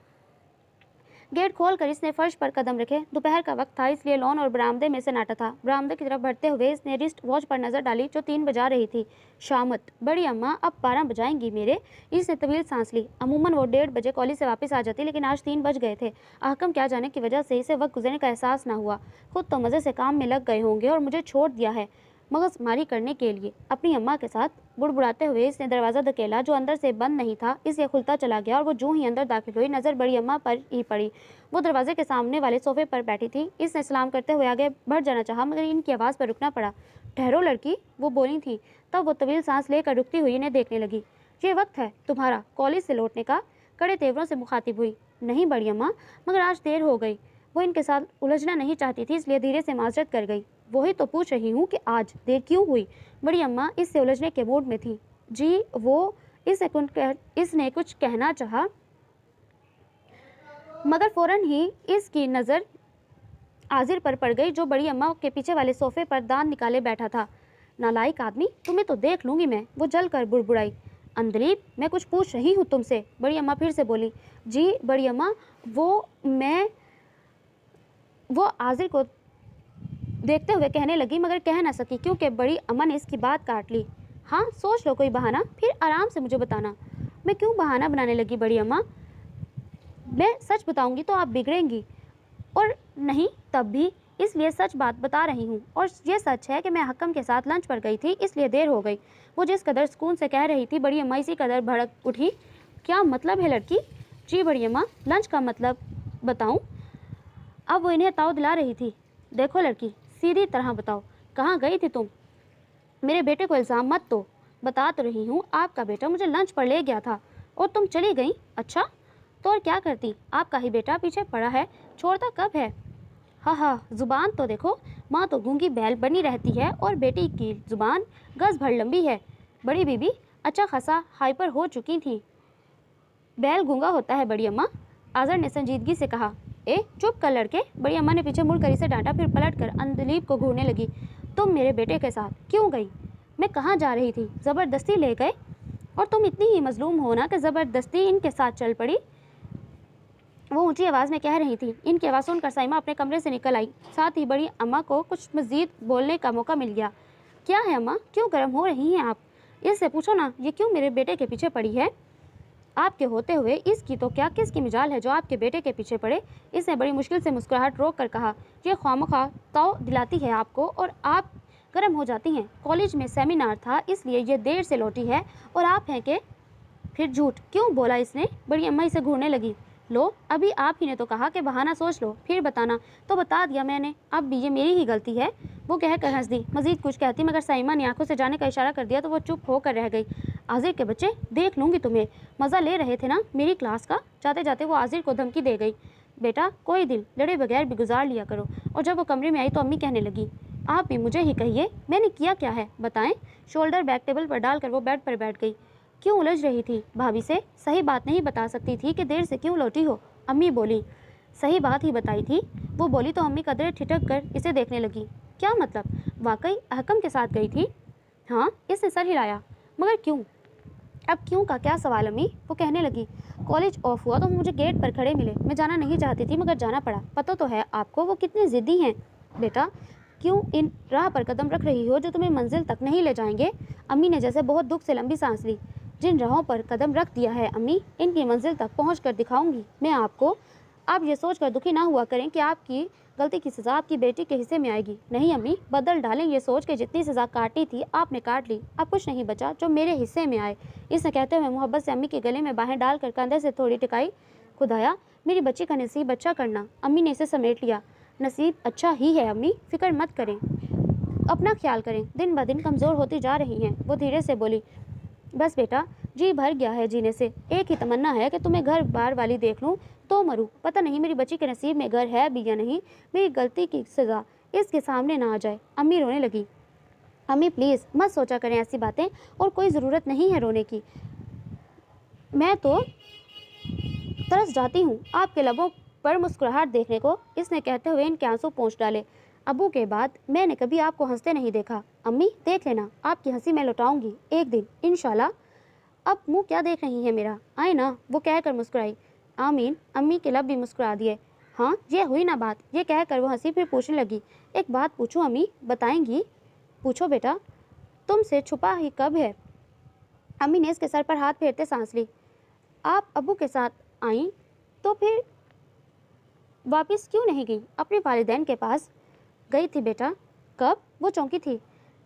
Speaker 1: गेट खोलकर इसने फर्श पर कदम रखे। दोपहर का वक्त था, इसलिए लॉन और बरामदे में सन्नाटा था। बरामदे की तरफ बढ़ते हुए इसने रिस्ट वॉच पर नजर डाली जो 3 बजा रही थी। शामत, बड़ी अम्मा अब 12 बजाएंगी मेरे। इसने तवील सांस ली। अमूमन वो 1:30 बजे कॉलेज से वापस आ जाती, लेकिन आज 3 बज गए थे। अहकम क्या जाने की वजह से इसे वक्त गुजरने का एहसास ना हुआ। खुद तो मज़े से काम में लग गए होंगे और मुझे छोड़ दिया है मगजमारी करने के लिए। अपनी अम्मा के साथ बुड़बुड़ाते हुए इसने दरवाज़ा धकेला जो अंदर से बंद नहीं था, इसलिए खुलता चला गया और वो जूं ही अंदर दाखिल हुई नज़र बड़ी अम्मा पर ही पड़ी। वो दरवाजे के सामने वाले सोफे पर बैठी थी। इसने सलाम करते हुए आगे बढ़ जाना चाहा, मगर इनकी आवाज़ पर रुकना पड़ा। ठहरो लड़की, वो बोली थी। तब वो तवील सांस लेकर रुकती हुई इन्हें देखने लगी। ये वक्त है तुम्हारा कॉलेज से लौटने का? कड़े तेवरों से मुखातिब हुई। नहीं बड़ी अम्मा, मगर आज देर हो गई। वो इनके साथ उलझना नहीं चाहती थी, इसलिए धीरे से माजरत कर गई। वही तो पूछ रही हूँ कि आज देर क्यों हुई? बड़ी अम्मा इससे उलझने के मूड में थी। जी वो इसने कुछ कहना चाहा, मगर फौरन ही इसकी नज़र आजिर पर पड़ गई जो बड़ी अम्मा के पीछे वाले सोफे पर दांत निकाले बैठा था। नालायक आदमी, तुम्हें तो देख लूँगी मैं, वो जल कर बुड़बुड़ाई। अंदलीप, मैं कुछ पूछ रही हूँ तुमसे, बड़ी अम्मा फिर से बोली। जी बड़ी अम्मा, वो आजिर को देखते हुए कहने लगी, मगर कह ना सकी क्योंकि बड़ी अम्मा ने इसकी बात काट ली। हाँ, सोच लो कोई बहाना, फिर आराम से मुझे बताना। मैं क्यों बहाना बनाने लगी बड़ी अम्मा? मैं सच बताऊंगी तो आप बिगड़ेंगी, और नहीं तब भी, इसलिए सच बात बता रही हूँ। और ये सच है कि मैं हकम के साथ लंच पर गई थी, इसलिए देर हो गई। वो जिस कदर सुकून से कह रही थी, बड़ी अम्मा इसी कदर भड़क उठी। क्या मतलब है लड़की? जी बड़ी अम्मा, लंच का मतलब बताऊँ? अब वो इन्हें ताव दिला रही थी। देखो लड़की, सीधी तरह बताओ, कहाँ गई थी तुम? मेरे बेटे को इल्ज़ाम मत दो। बता तो रही हूँ, आपका बेटा मुझे लंच पर ले गया था और तुम चली गई। अच्छा, तो और क्या करती? आपका ही बेटा पीछे पड़ा है, छोड़ता कब है? हाँ, ज़ुबान तो देखो, माँ तो गूंगी बैल बनी रहती है और बेटी की ज़ुबान गज़ भर लंबी है। बड़ी बीबी अच्छा खासा हाइपर हो चुकी थी। बैल गूंगा होता है बड़ी अम्मा, आज़र ने संजीदगी से कहा। चुप कर लड़के, बड़ी अम्मा ने पीछे मुड़कर इसे डांटा, फिर पलटकर अंदलीप को घूरने लगी। तुम मेरे बेटे के साथ क्यों गई? मैं कहाँ जा रही थी? ज़बरदस्ती ले गए? और तुम इतनी ही मजलूम हो ना कि ज़बरदस्ती इनके साथ चल पड़ी? वो ऊंची आवाज़ में कह रही थी। इनकी आवाज़ सुनकर साइमा अपने कमरे से निकल आई। साथ ही बड़ी अम्मा को कुछ मज़ीद बोलने का मौका मिल गया। क्या है अम्मा, क्यों गर्म हो रही हैं आप? इससे पूछो ना, ये क्यों मेरे बेटे के पीछे पड़ी है? आपके होते हुए इसकी तो क्या किसकी मिजाल है जो आपके बेटे के पीछे पड़े? इसने बड़ी मुश्किल से मुस्कुराहट रोक कर कहा। ये ख्वामखा ताव दिलाती है आपको और आप गर्म हो जाती हैं। कॉलेज में सेमिनार था, इसलिए ये देर से लौटी है और आप हैं कि फिर झूठ क्यों बोला इसने? बड़ी अम्मा इसे घूरने लगी। लो, अभी आप ही ने तो कहा कि बहाना सोच लो, फिर बताना। तो बता दिया मैंने, अब भी ये मेरी ही गलती है। वो कहकर हंस दी। मजीद कुछ कहती, मगर साइमा ने आंखों से जाने का इशारा कर दिया तो वो चुप होकर रह गई। आजिर के बच्चे, देख लूँगी तुम्हें। मज़ा ले रहे थे ना मेरी क्लास का? जाते जाते वो आजिर को धमकी दे गई। बेटा, कोई दिन लड़े बगैर भी गुजार लिया करो। और जब वो कमरे में आई तो अम्मी कहने लगी, आप भी मुझे ही कहिए, मैंने किया क्या है, बताएं। शोल्डर बैग टेबल पर डालकर वो बेड पर बैठ गई। क्यों उलझ रही थी भाभी से? सही बात नहीं बता सकती थी कि देर से क्यों लौटी हो? अम्मी बोली। सही बात ही बताई थी। वो बोली तो अम्मी कदरे ठिठक कर इसे देखने लगी। क्या मतलब? वाकई हकम के साथ गई थी? हाँ, इसने सर हिलाया। मगर क्यों? अब क्यों का क्या सवाल अम्मी? वो कहने लगी। कॉलेज ऑफ हुआ तो मुझे गेट पर खड़े मिले। मैं जाना नहीं चाहती थी, मगर जाना पड़ा। पता तो है आपको वो कितने ज़िद्दी हैं। बेटा, क्यों इन राह पर कदम रख रही हो जो तुम्हें मंजिल तक नहीं ले जाएंगे? अम्मी ने जैसे बहुत दुख से लंबी सांस ली। जिन राहों पर कदम रख दिया है अम्मी, इनकी मंजिल तक पहुँच कर दिखाऊंगी मैं आपको। आप ये सोचकर दुखी ना हुआ करें कि आपकी गलती की सज़ा आपकी बेटी के हिस्से में आएगी। नहीं अम्मी, बदल डालें ये सोच के जितनी सज़ा काटनी थी आपने काट ली, अब कुछ नहीं बचा जो मेरे हिस्से में आए। इसने कहते हुए मोहब्बत से अम्मी के गले में बाहें डालकर कंधे से थोड़ी टिकाई। खुदाया, मेरी बच्ची का नसीब अच्छा करना। अम्मी ने इसे समेट लिया। नसीब अच्छा ही है अम्मी, फिक्र मत करें, अपना ख्याल करें, दिन ब दिन कमज़ोर होती जा रही हैं। वो धीरे से बोली। बस बेटा, जी भर गया है जीने से। एक ही तमन्ना है कि तुम्हें घर बार वाली देख लूँ तो मरूं। पता नहीं मेरी बच्ची के नसीब में घर है भी या नहीं। मेरी गलती की सज़ा इसके सामने ना आ जाए। अम्मी रोने लगी। अम्मी प्लीज़ मत सोचा करें ऐसी बातें, और कोई ज़रूरत नहीं है रोने की। मैं तो तरस जाती हूँ आपके लबों पर मुस्कुराहट देखने को। इसने कहते हुए इनके आंसू पोंछ डाले। अबू के बाद मैंने कभी आपको हंसते नहीं देखा। अम्मी देख लेना, आपकी हंसी मैं लौटाऊंगी एक दिन इंशाल्लाह। अब मुंह क्या देख रही है मेरा, आए ना। वो कहकर मुस्कुराई। आमीन। अम्मी के लब भी मुस्कुरा दिए। हाँ, ये हुई ना बात। ये कहकर वो हंसी, फिर पूछने लगी। एक बात पूछूं अम्मी, बताएंगी? पूछो बेटा। तुमसे छुपा ही कब है? अम्मी ने इसके सर पर हाथ फेरते सांस ली। आप अबू के साथ आई तो फिर वापस क्यों नहीं गई अपने वालिदैन के पास? गई थी बेटा। कब? वो चौंकी थी।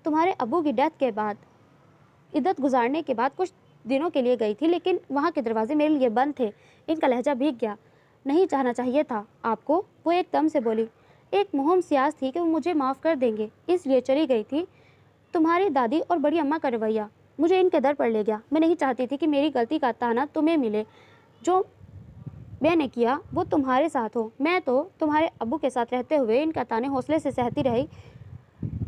Speaker 1: तुम्हारे अबू की डेथ के बाद, इद्दत गुजारने के बाद कुछ दिनों के लिए गई थी, लेकिन वहाँ के दरवाजे मेरे लिए बंद थे। इनका लहजा भीग गया। नहीं चाहना चाहिए था आपको, वो एकदम से बोली। एक मुहिम सियास थी कि वो मुझे माफ़ कर देंगे, इसलिए चली गई थी। तुम्हारी दादी और बड़ी अम्मा का रवैया मुझे इनके दर पर ले गया। मैं नहीं चाहती थी कि मेरी गलती का ताना तुम्हें मिले। जो मैंने किया वो तुम्हारे साथ हो। मैं तो तुम्हारे अब्बू के साथ रहते हुए इनका ताने हौसले से सहती रही,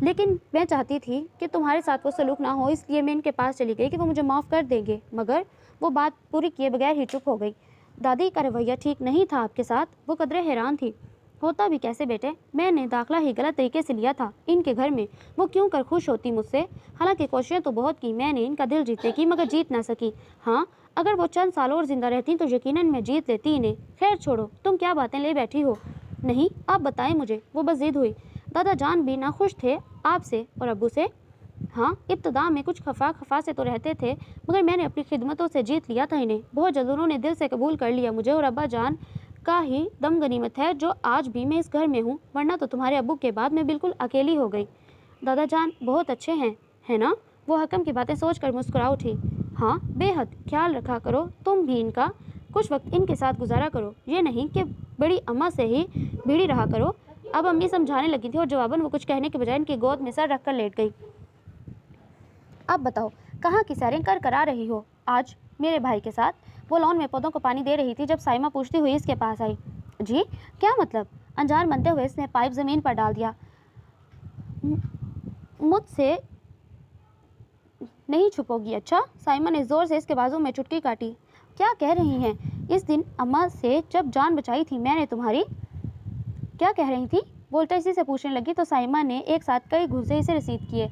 Speaker 1: लेकिन मैं चाहती थी कि तुम्हारे साथ वो सलूक ना हो, इसलिए मैं इनके पास चली गई कि वो मुझे माफ़ कर देंगे। मगर वो बात पूरी किए बगैर ही चुप हो गई। दादी का रवैया ठीक नहीं था आपके साथ? वो कदरे हैरान थी। होता भी कैसे बेटे, मैंने दाखिला ही गलत तरीके से लिया था इनके घर में। वो क्यों कर खुश होती मुझसे। हालांकि कोशिशें तो बहुत की मैंने इनका दिल जीतने की, मगर जीत ना सकी। हाँ, अगर वो चंद सालों और जिंदा रहती तो यकीनन मैं जीत लेती इन्हें। खैर छोड़ो, तुम क्या बातें ले बैठी हो। नहीं, आप बताएं मुझे। वो बस जिद हुई। दादा जान भी नाखुश थे आपसे और अब्बू से। हाँ, इब्तदा में कुछ खफा से तो रहते थे, मगर मैंने अपनी खिदमतों से जीत लिया था इन्हें। बहुत जल्द उन्होंने दिल से कबूल कर लिया मुझे, और अब्बा जान का ही दम गनीमत है जो आज भी मैं इस घर में हूँ, वरना तो तुम्हारे अब्बू के बाद मैं बिल्कुल अकेली हो गई। दादा जान बहुत अच्छे हैं, है ना। वो हकम की बातें सोचकर मुस्कुरा उठी। हाँ, बेहद। ख्याल रखा करो तुम भी इनका, कुछ वक्त इनके साथ गुजारा करो, ये नहीं कि बड़ी अम्मा से ही भीड़ी रहा करो। अब अम्मी समझाने लगी थी और जवाबन वो कुछ कहने के बजाय इनकी गोद में सर रखकर लेट गई। अब बताओ, कहाँ की सैरें कर करा रही हो आज मेरे भाई के साथ। वो लॉन में पौधों को पानी दे रही थी जब साइमा पूछती हुई इसके पास आई। जी, क्या मतलब। अनजान बनते हुए इसने पाइप ज़मीन पर डाल दिया। मुझसे नहीं छुपोगी। अच्छा। साइमा ने ज़ोर से इसके बाजू में चुटकी काटी। क्या कह रही हैं। इस दिन अम्मा से जब जान बचाई थी मैंने तुम्हारी। क्या कह रही थी। बोलता इसी से पूछने लगी तो साइमा ने एक साथ कई घूंसे इसे रसीद किए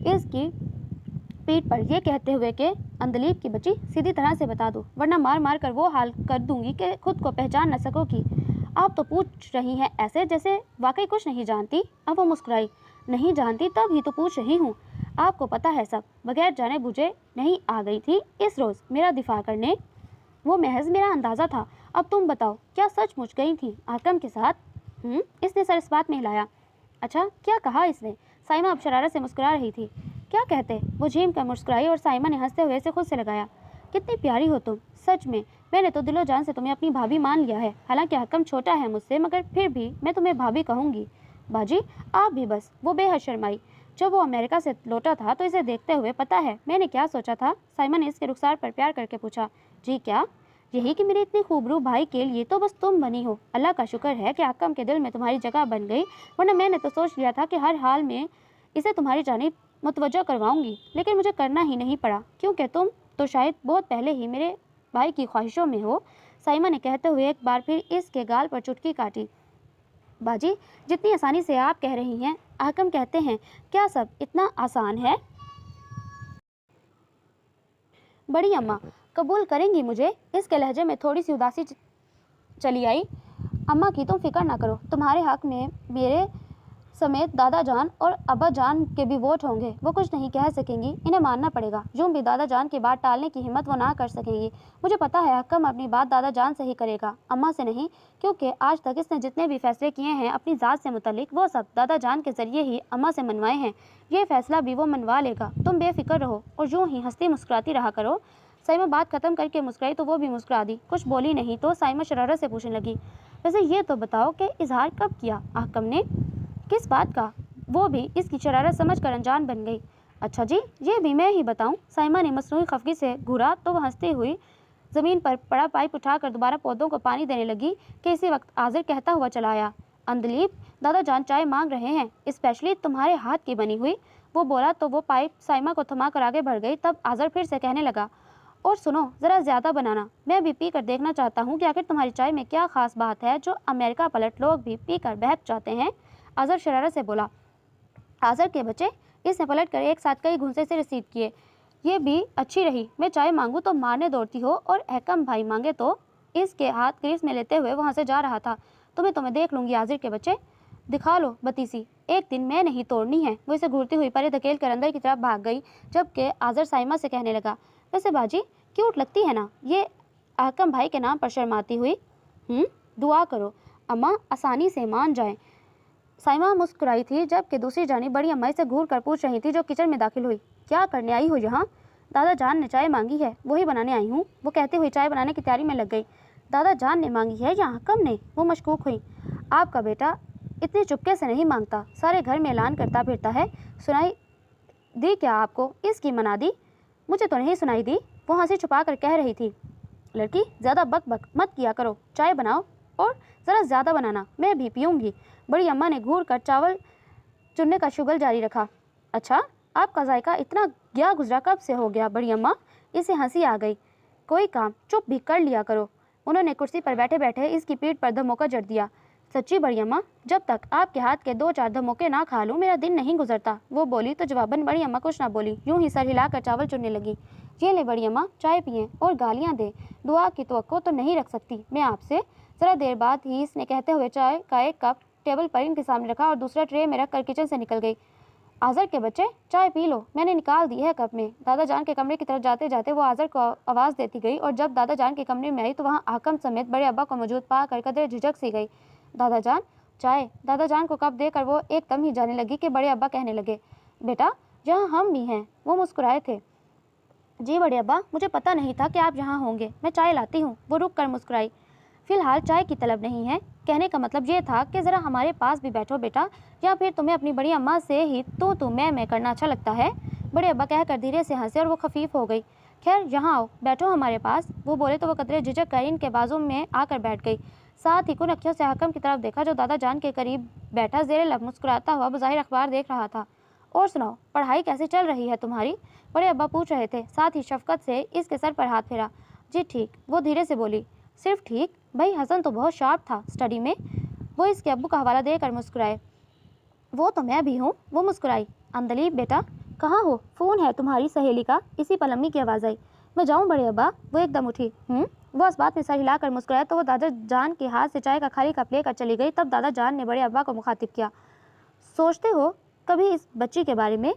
Speaker 1: इसकी पीठ पर, यह कहते हुए कि अंदलीब की बच्ची, सीधी तरह से बता दो, वरना मार मार कर वो हाल कर दूंगी कि खुद को पहचान न सकोगी। आप तो पूछ रही हैं ऐसे जैसे वाकई कुछ नहीं जानती। अब वो मुस्कुराई। नहीं जानती तब ही तो पूछ रही हूँ। आपको पता है सब, बगैर जाने बुझे नहीं आ गई थी इस रोज़ मेरा दिफा करने। वो महज मेरा अंदाज़ा था। अब तुम बताओ, क्या सचमुच गई थी आकम के साथ। इसने सर इस बात में हिलाया। अच्छा, क्या कहा इसने। साइमा अब शरारत से मुस्कुरा रही थी। क्या कहते। वो झीम कर मुस्कुराई और साइमा ने हंसते हुए इसे खुद से लगाया। कितनी प्यारी हो तुम, सच में। मैंने तो दिलो जान से तुम्हें अपनी भाभी मान लिया है। हालांकि हकम छोटा है मुझसे, मगर फिर भी मैं तुम्हें भाभी कहूँगी। बाजी, आप भी बस। वो बेहद शर्माई। जब वो अमेरिका से लौटा था तो इसे देखते हुए पता है मैंने क्या सोचा था। साइमा ने इसके रुखसार पर प्यार करके पूछा। जी क्या। यही कि मेरे इतने खूबरू भाई के लिए तो बस तुम बनी हो। अल्लाह का शुक्र है कि हकम के दिल में तुम्हारी जगह बन गई, वरना मैंने तो सोच लिया था कि हर हाल में इसे तुम्हारी जानिब मुतवज्जो करवाऊंगी, लेकिन मुझे करना ही नहीं पड़ा, क्योंकि तुम तो शायद बहुत पहले ही मेरे भाई की ख्वाहिशों में हो। साइमा ने कहते हुए एक बार फिर इसके गाल पर चुटकी काटी। बाजी, जितनी आसानी से आप कह रही हैं, हकम कहते हैं, क्या सब इतना आसान है। बड़ी अम्मा, कबूल करेंगी मुझे। इसके लहजे में थोड़ी सी उदासी चली आई। अम्मा की तुम फिक्र ना करो, तुम्हारे हक में मेरे समेत दादा जान और अब्बा जान के भी वोट होंगे। वो कुछ नहीं कह सकेंगी, इन्हें मानना पड़ेगा। यूं भी दादा जान की बात टालने की हिम्मत वो ना कर सकेंगी। मुझे पता है हकम अपनी बात दादा जान से ही करेगा, अम्मा से नहीं, क्योंकि आज तक इसने जितने भी फैसले किए हैं अपनी ज़ात से मुतल्लिक, वो सब दादा जान के ज़रिए ही अम्मा से मनवाए हैं। ये फैसला भी वो मनवा लेगा। तुम बेफिक्र रहो और यूँ ही हंसती मुस्कुराती रहा करो। साइमा बात खत्म करके मुस्कुराई तो वो भी मुस्कुरा दी। कुछ बोली नहीं तो साइमा शरारत से पूछने लगी। वैसे ये तो बताओ कि इजहार कब किया हकम ने। किस बात का। वो भी इसकी शरारत समझ कर अनजान बन गई। अच्छा जी, ये भी मैं ही बताऊं। साइमा ने मसनूई खफगी से घूरा तो वह हंसती हुई ज़मीन पर पड़ा पाइप उठाकर दोबारा पौधों को पानी देने लगी कि इसी वक्त आज़िर कहता हुआ चला आया। अंदलीब, दादा जान चाय मांग रहे हैं, स्पेशली तुम्हारे हाथ की बनी हुई। वो बोला तो वो पाइप साइमा को थमा कर आगे बढ़ गई। तब आज़िर फिर से कहने लगा, और सुनो, ज़रा ज़्यादा बनाना। मैं भी पी कर देखना चाहता हूँ कि आखिर तुम्हारी चाय में क्या ख़ास बात है जो अमेरिका पलट लोग भी पी कर बहक जाते हैं। आज़िर शरारत से बोला। आज़िर के बच्चे। इसने पलट कर एक साथ कई घूंसे से रसीद किए। ये भी अच्छी रही। मैं चाय मांगूँ तो मारने दौड़ती हो, और हकम भाई मांगे तो। इसके हाथ क्रीज में लेते हुए वहाँ से जा रहा था। तुम्हें देख लूँगी आज़िर के बच्चे। दिखा लो बतीसी, एक दिन मैं नहीं तोड़नी है। वो इसे घूरती हुई परे धकेल कर अंदर की तरफ भाग गई, जबकि आज़िर साइमा से कहने लगा, वैसे बाजी क्यूट लगती है ना ये हकम भाई के नाम पर शर्माती हुई। दुआ करो अम्मा आसानी से मान जाए। साइमा मुस्कुराई थी, जबकि दूसरी जानी बड़ी अम्मा से घूर कर पूछ रही थी, जो किचन में दाखिल हुई। क्या करने आई हो यहाँ। दादा जान ने चाय मांगी है, वही बनाने आई हूँ। वो कहती हुई चाय बनाने की तैयारी में लग गई। दादा जान ने मांगी है या हकम ने। वो मशकूक हुई। आपका बेटा इतने चुपके से नहीं मांगता, सारे घर में ऐलान करता फिरता है। सुनाई दी क्या आपको इसकी मना दी। मुझे तो नहीं सुनाई दी। वो हंसी छुपा कर कह रही थी, लड़की ज़्यादा बक बक मत किया करो, चाय बनाओ और ज़रा ज़्यादा बनाना, मैं भी पीऊँगी। बड़ी अम्मा ने घूर कर चावल चुनने का शुगल जारी रखा। अच्छा, आपका जायका इतना गया गुजरा कब से हो गया बड़ी अम्मा। इसे हंसी आ गई। कोई काम चुप भी कर लिया करो। उन्होंने कुर्सी पर बैठे बैठे इसकी पीठ पर धमोका जड़ दिया। सच्ची बड़ी अम्मा, जब तक आपके हाथ के 2-4 धमोके ना खा लूँ मेरा दिन नहीं गुजरता, वो बोली तो जवाबन बड़ी अम्मा कुछ ना बोली, यूं ही सर हिलाकर चावल चुनने लगी। ये ले बड़ी अम्मा, चाय पिएं और गालियाँ दे, दुआ की तवक्को तो नहीं रख सकती मैं आपसे। ज़रा देर बाद ही इसने कहते हुए चाय का एक कप टेबल पर इनके सामने रखा और दूसरा ट्रे में रखकर किचन से निकल गई। आज़र के बच्चे, चाय पी लो, मैंने निकाल दी है कप में। दादा जान के कमरे की तरफ जाते जाते वो आज़र को आवाज़ देती गई और जब दादा जान के कमरे में आई तो वहाँ हाकम समेत बड़े अब्बा को मौजूद पाकर कदरे झिझक सी गई। दादा जान, चाय। दादा जान को कप देकर वो एकदम ही जाने लगी कि बड़े अब्बा कहने लगे, बेटा यहाँ हम भी हैं। वो मुस्कुराए थे। जी बड़े अब्बा, मुझे पता नहीं था कि आप यहाँ होंगे, मैं चाय लाती हूँ। वो रुक कर मुस्कुराई। फ़िलहाल चाय की तलब नहीं है। कहने का मतलब ये था कि ज़रा हमारे पास भी बैठो बेटा, या फिर तुम्हें अपनी बड़ी अम्मा से ही तू मैं करना अच्छा लगता है। बड़े अब्बा कहकर धीरे से हंसे और वो खफीफ हो गई। खैर यहाँ आओ, बैठो हमारे पास। वो बोले तो वो कतरे झिझक कर इनके बाजू में आकर बैठ गई। साथ ही कुन अखियों से हाकम की तरफ देखा जो दादा जान के करीब बैठा ज़ेरे लब मुस्कुराता हुआ बज़ाहिर अखबार देख रहा था। और सुनाओ, पढ़ाई कैसी चल रही है तुम्हारी? बड़े अब्बा पूछ रहे थे। साथ ही शफकत से इसके सर पर हाथ फेरा। जी ठीक, वो धीरे से बोली। सिर्फ ठीक? भाई हसन तो बहुत शार्प था स्टडी में। वो इसके अब्बू का हवाला देकर मुस्कुराए। वो तो मैं भी हूँ। वो मुस्कुराई। अंदलीब बेटा, कहाँ हो? फ़ोन है तुम्हारी सहेली का। इसी पल अम्मी की आवाज़ आई। मैं जाऊँ बड़े अब्बा? वो एकदम उठी। वो इस बात में सर हिलाकर मुस्कुराया तो वो दादा जान के हाथ से चाय का खाली कप लेकर चली गई। तब दादा जान ने बड़े अब्बा को मुखातिब किया। सोचते हो कभी इस बच्ची के बारे में?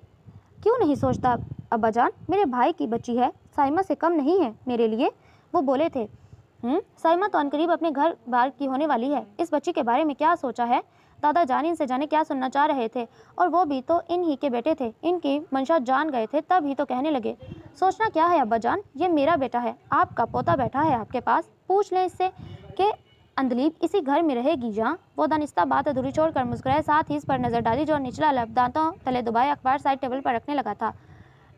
Speaker 1: क्यों नहीं सोचता अब्बा जान, मेरे भाई की बच्ची है, साइमा से कम नहीं है मेरे लिए। वो बोले थे। साइमा तो अनकरीब अपने घर बार की होने वाली है, इस बच्ची के बारे में क्या सोचा है? दादा जान इनसे जाने क्या सुनना चाह रहे थे, और वो भी तो इन ही के बेटे थे। इनकी मंशा जान गए थे तब ही तो कहने लगे। सोचना क्या है अब्बा जान, ये मेरा बेटा है, आपका पोता बैठा है आपके पास, पूछ लें इससे कि अंदलीब इसी घर में रहेगी जहाँ। वो दानिस्ता बात अधूरी छोड़कर मुस्कुराए। साथ ही इस पर नज़र डाली जो निचला लब दांतों तले दबाए अखबार साइड टेबल पर रखने लगा था।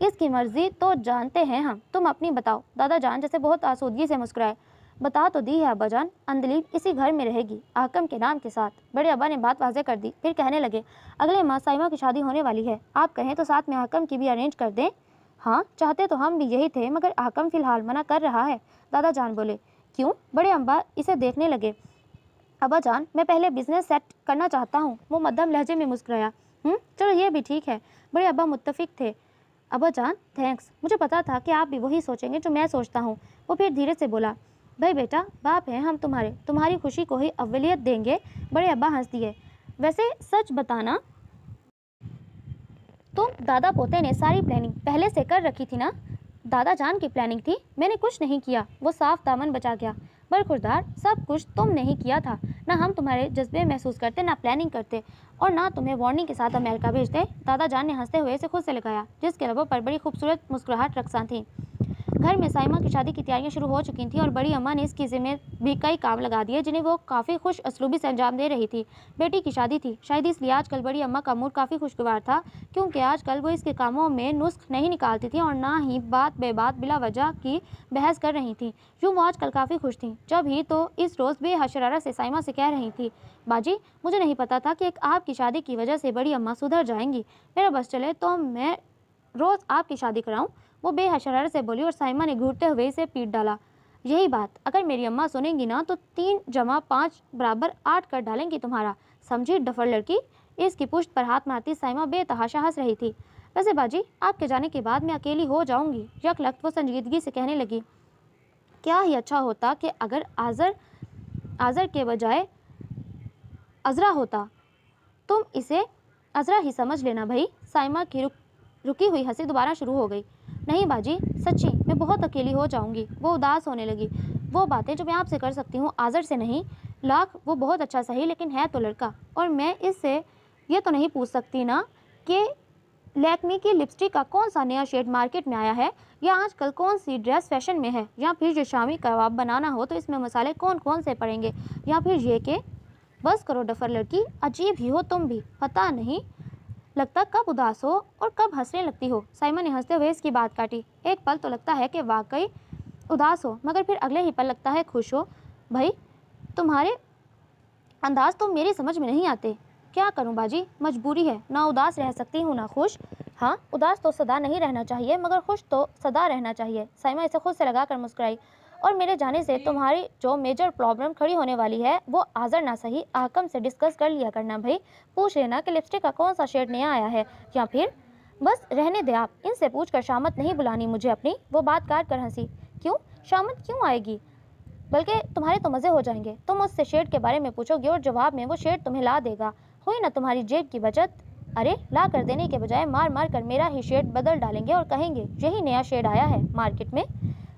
Speaker 1: इसकी मर्जी तो जानते हैं हम, तुम अपनी बताओ। दादा जान जैसे बहुत आसूदगी से मुस्कुराए। बता तो दी है अब्बा जान, अंदलीब इसी घर में रहेगी हाकम के नाम के साथ। बड़े अब्बा ने बात वाज़ेह कर दी। फिर कहने लगे, अगले माह साइमा की शादी होने वाली है, आप कहें तो साथ में हाकम की भी अरेंज कर दें। हाँ, चाहते तो हम भी यही थे, मगर हाकम फ़िलहाल मना कर रहा है। दादा जान बोले। क्यों? बड़े अब्बा इसे देखने लगे। अब्बा जान, मैं पहले बिजनेस सेट करना चाहता हूँ। वो मध्यम लहजे में मुस्कुराया। चलो ये भी ठीक है। बड़े अब्बा मुत्तफिक थे। अब्बा जान थैंक्स, मुझे पता था कि आप भी वही सोचेंगे जो मैं सोचता हूँ। वो फिर धीरे से बोला, भाई बेटा, बाप हैं हम तुम्हारी खुशी को ही अव्वलियत देंगे। बड़े अब्बा हंस दिए। वैसे सच बताना, तुम दादा पोते ने सारी प्लानिंग पहले से कर रखी थी ना? दादा जान की प्लानिंग थी, मैंने कुछ नहीं किया। वो साफ दामन बचा गया। बरखुरदार, सब कुछ तुम नहीं किया था। ना हम तुम्हारे जज्बे महसूस करते, ना प्लानिंग करते, और ना तुम्हें वार्निंग के साथ अमेरिका भेजते। दादा जान ने हंसते हुए इसे खुद से लगाया, जिसके लबों पर बड़ी खूबसूरत मुस्कुराहट रकसा थी। घर में साइमा की शादी की तैयारियां शुरू हो चुकी थीं और बड़ी अम्मा ने इसकी ज़िम्मे भी कई काम लगा दिए जिन्हें वो काफ़ी खुश असलूबी से अंजाम दे रही थी। बेटी की शादी थी, शायद इसलिए आजकल बड़ी अम्मा का मूड काफ़ी खुशगवार था, क्योंकि आजकल वो इसके कामों में नुस्ख नहीं निकालती थी और ना ही बात बेबात बिला वजह की बहस कर रही थी। यूँ वो आजकल काफ़ी खुश थी। जब ही तो इस रोज़ बेहशरारत से साइमा से कह रही थी, बाजी मुझे नहीं पता था कि एक आपकी शादी की वजह से बड़ी अम्मा सुधर जाएंगी। मेरा बस चले तो मैं रोज़ आपकी शादी कराऊँ। वो बेहशरारत से बोली और साइमा ने घूरते हुए इसे पीट डाला। यही बात अगर मेरी अम्मा सुनेंगी ना तो 3 जमा 5 बराबर 8 कर डालेंगी तुम्हारा, समझी डफर लड़की। इसकी पुश्त पर हाथ मारती साइमा बेतहाशा हंस रही थी। वैसे बाजी, आपके जाने के बाद मैं अकेली हो जाऊंगी। यकलख्त वो संजीदगी से कहने लगी। क्या ही अच्छा होता कि अगर आज़र के बजाय अज़रा होता। तुम इसे अज़रा ही समझ लेना भाई। साइमा की रुकी हुई हंसी दोबारा शुरू हो गई। नहीं बाजी, सच्ची मैं बहुत अकेली हो जाऊंगी। वो उदास होने लगी। वो बातें जो मैं आपसे कर सकती हूँ आज़र से नहीं। लाख वो बहुत अच्छा सही, लेकिन है तो लड़का, और मैं इससे ये तो नहीं पूछ सकती ना कि लैक्मे की लिपस्टिक का कौन सा नया शेड मार्केट में आया है, या आजकल कौन सी ड्रेस फैशन में है, या फिर जो शामी कबाब बनाना हो तो इसमें मसाले कौन कौन से पड़ेंगे, या फिर ये कि बस करो डफर लड़की, अजीब ही हो तुम भी। पता नहीं लगता कब उदास हो और कब हंसने लगती हो। साइमा ने हंसते हुए इसकी बात काटी। एक पल तो लगता है कि वाकई उदास हो, मगर फिर अगले ही पल लगता है खुश हो। भाई तुम्हारे अंदाज तो मेरी समझ में नहीं आते। क्या करूं बाजी, मजबूरी है, ना उदास रह सकती हूँ ना खुश। हाँ, उदास तो सदा नहीं रहना चाहिए, मगर खुश तो सदा रहना चाहिए। साइमा इसे खुद से लगा कर मुस्कुराई।
Speaker 2: اور میرے جانے سے تمہاری جو میجر پرابلم کھڑی ہونے والی ہے وہ آزر نہ صحیح حاکم سے ڈسکس کر لیا کرنا بھائی. پوچھ لینا کہ لپسٹک کا کون سا شیڈ نیا آیا ہے, یا پھر بس رہنے دے آپ, ان سے پوچھ کر شامت نہیں بلانی مجھے اپنی. وہ بات کاٹ کر ہنسی. کیوں شامت کیوں آئے گی, بلکہ تمہارے تو مزے ہو جائیں گے. تم اس سے شیڈ کے بارے میں پوچھو گے اور جواب میں وہ شیڈ تمہیں لا دے گا. ہوئی نا تمہاری جیب کی بچت. ارے لا کر دینے کے بجائے مار مار کر میرا ہی شیڈ بدل ڈالیں گے اور کہیں گے یہی نیا شیڈ آیا ہے مارکیٹ میں.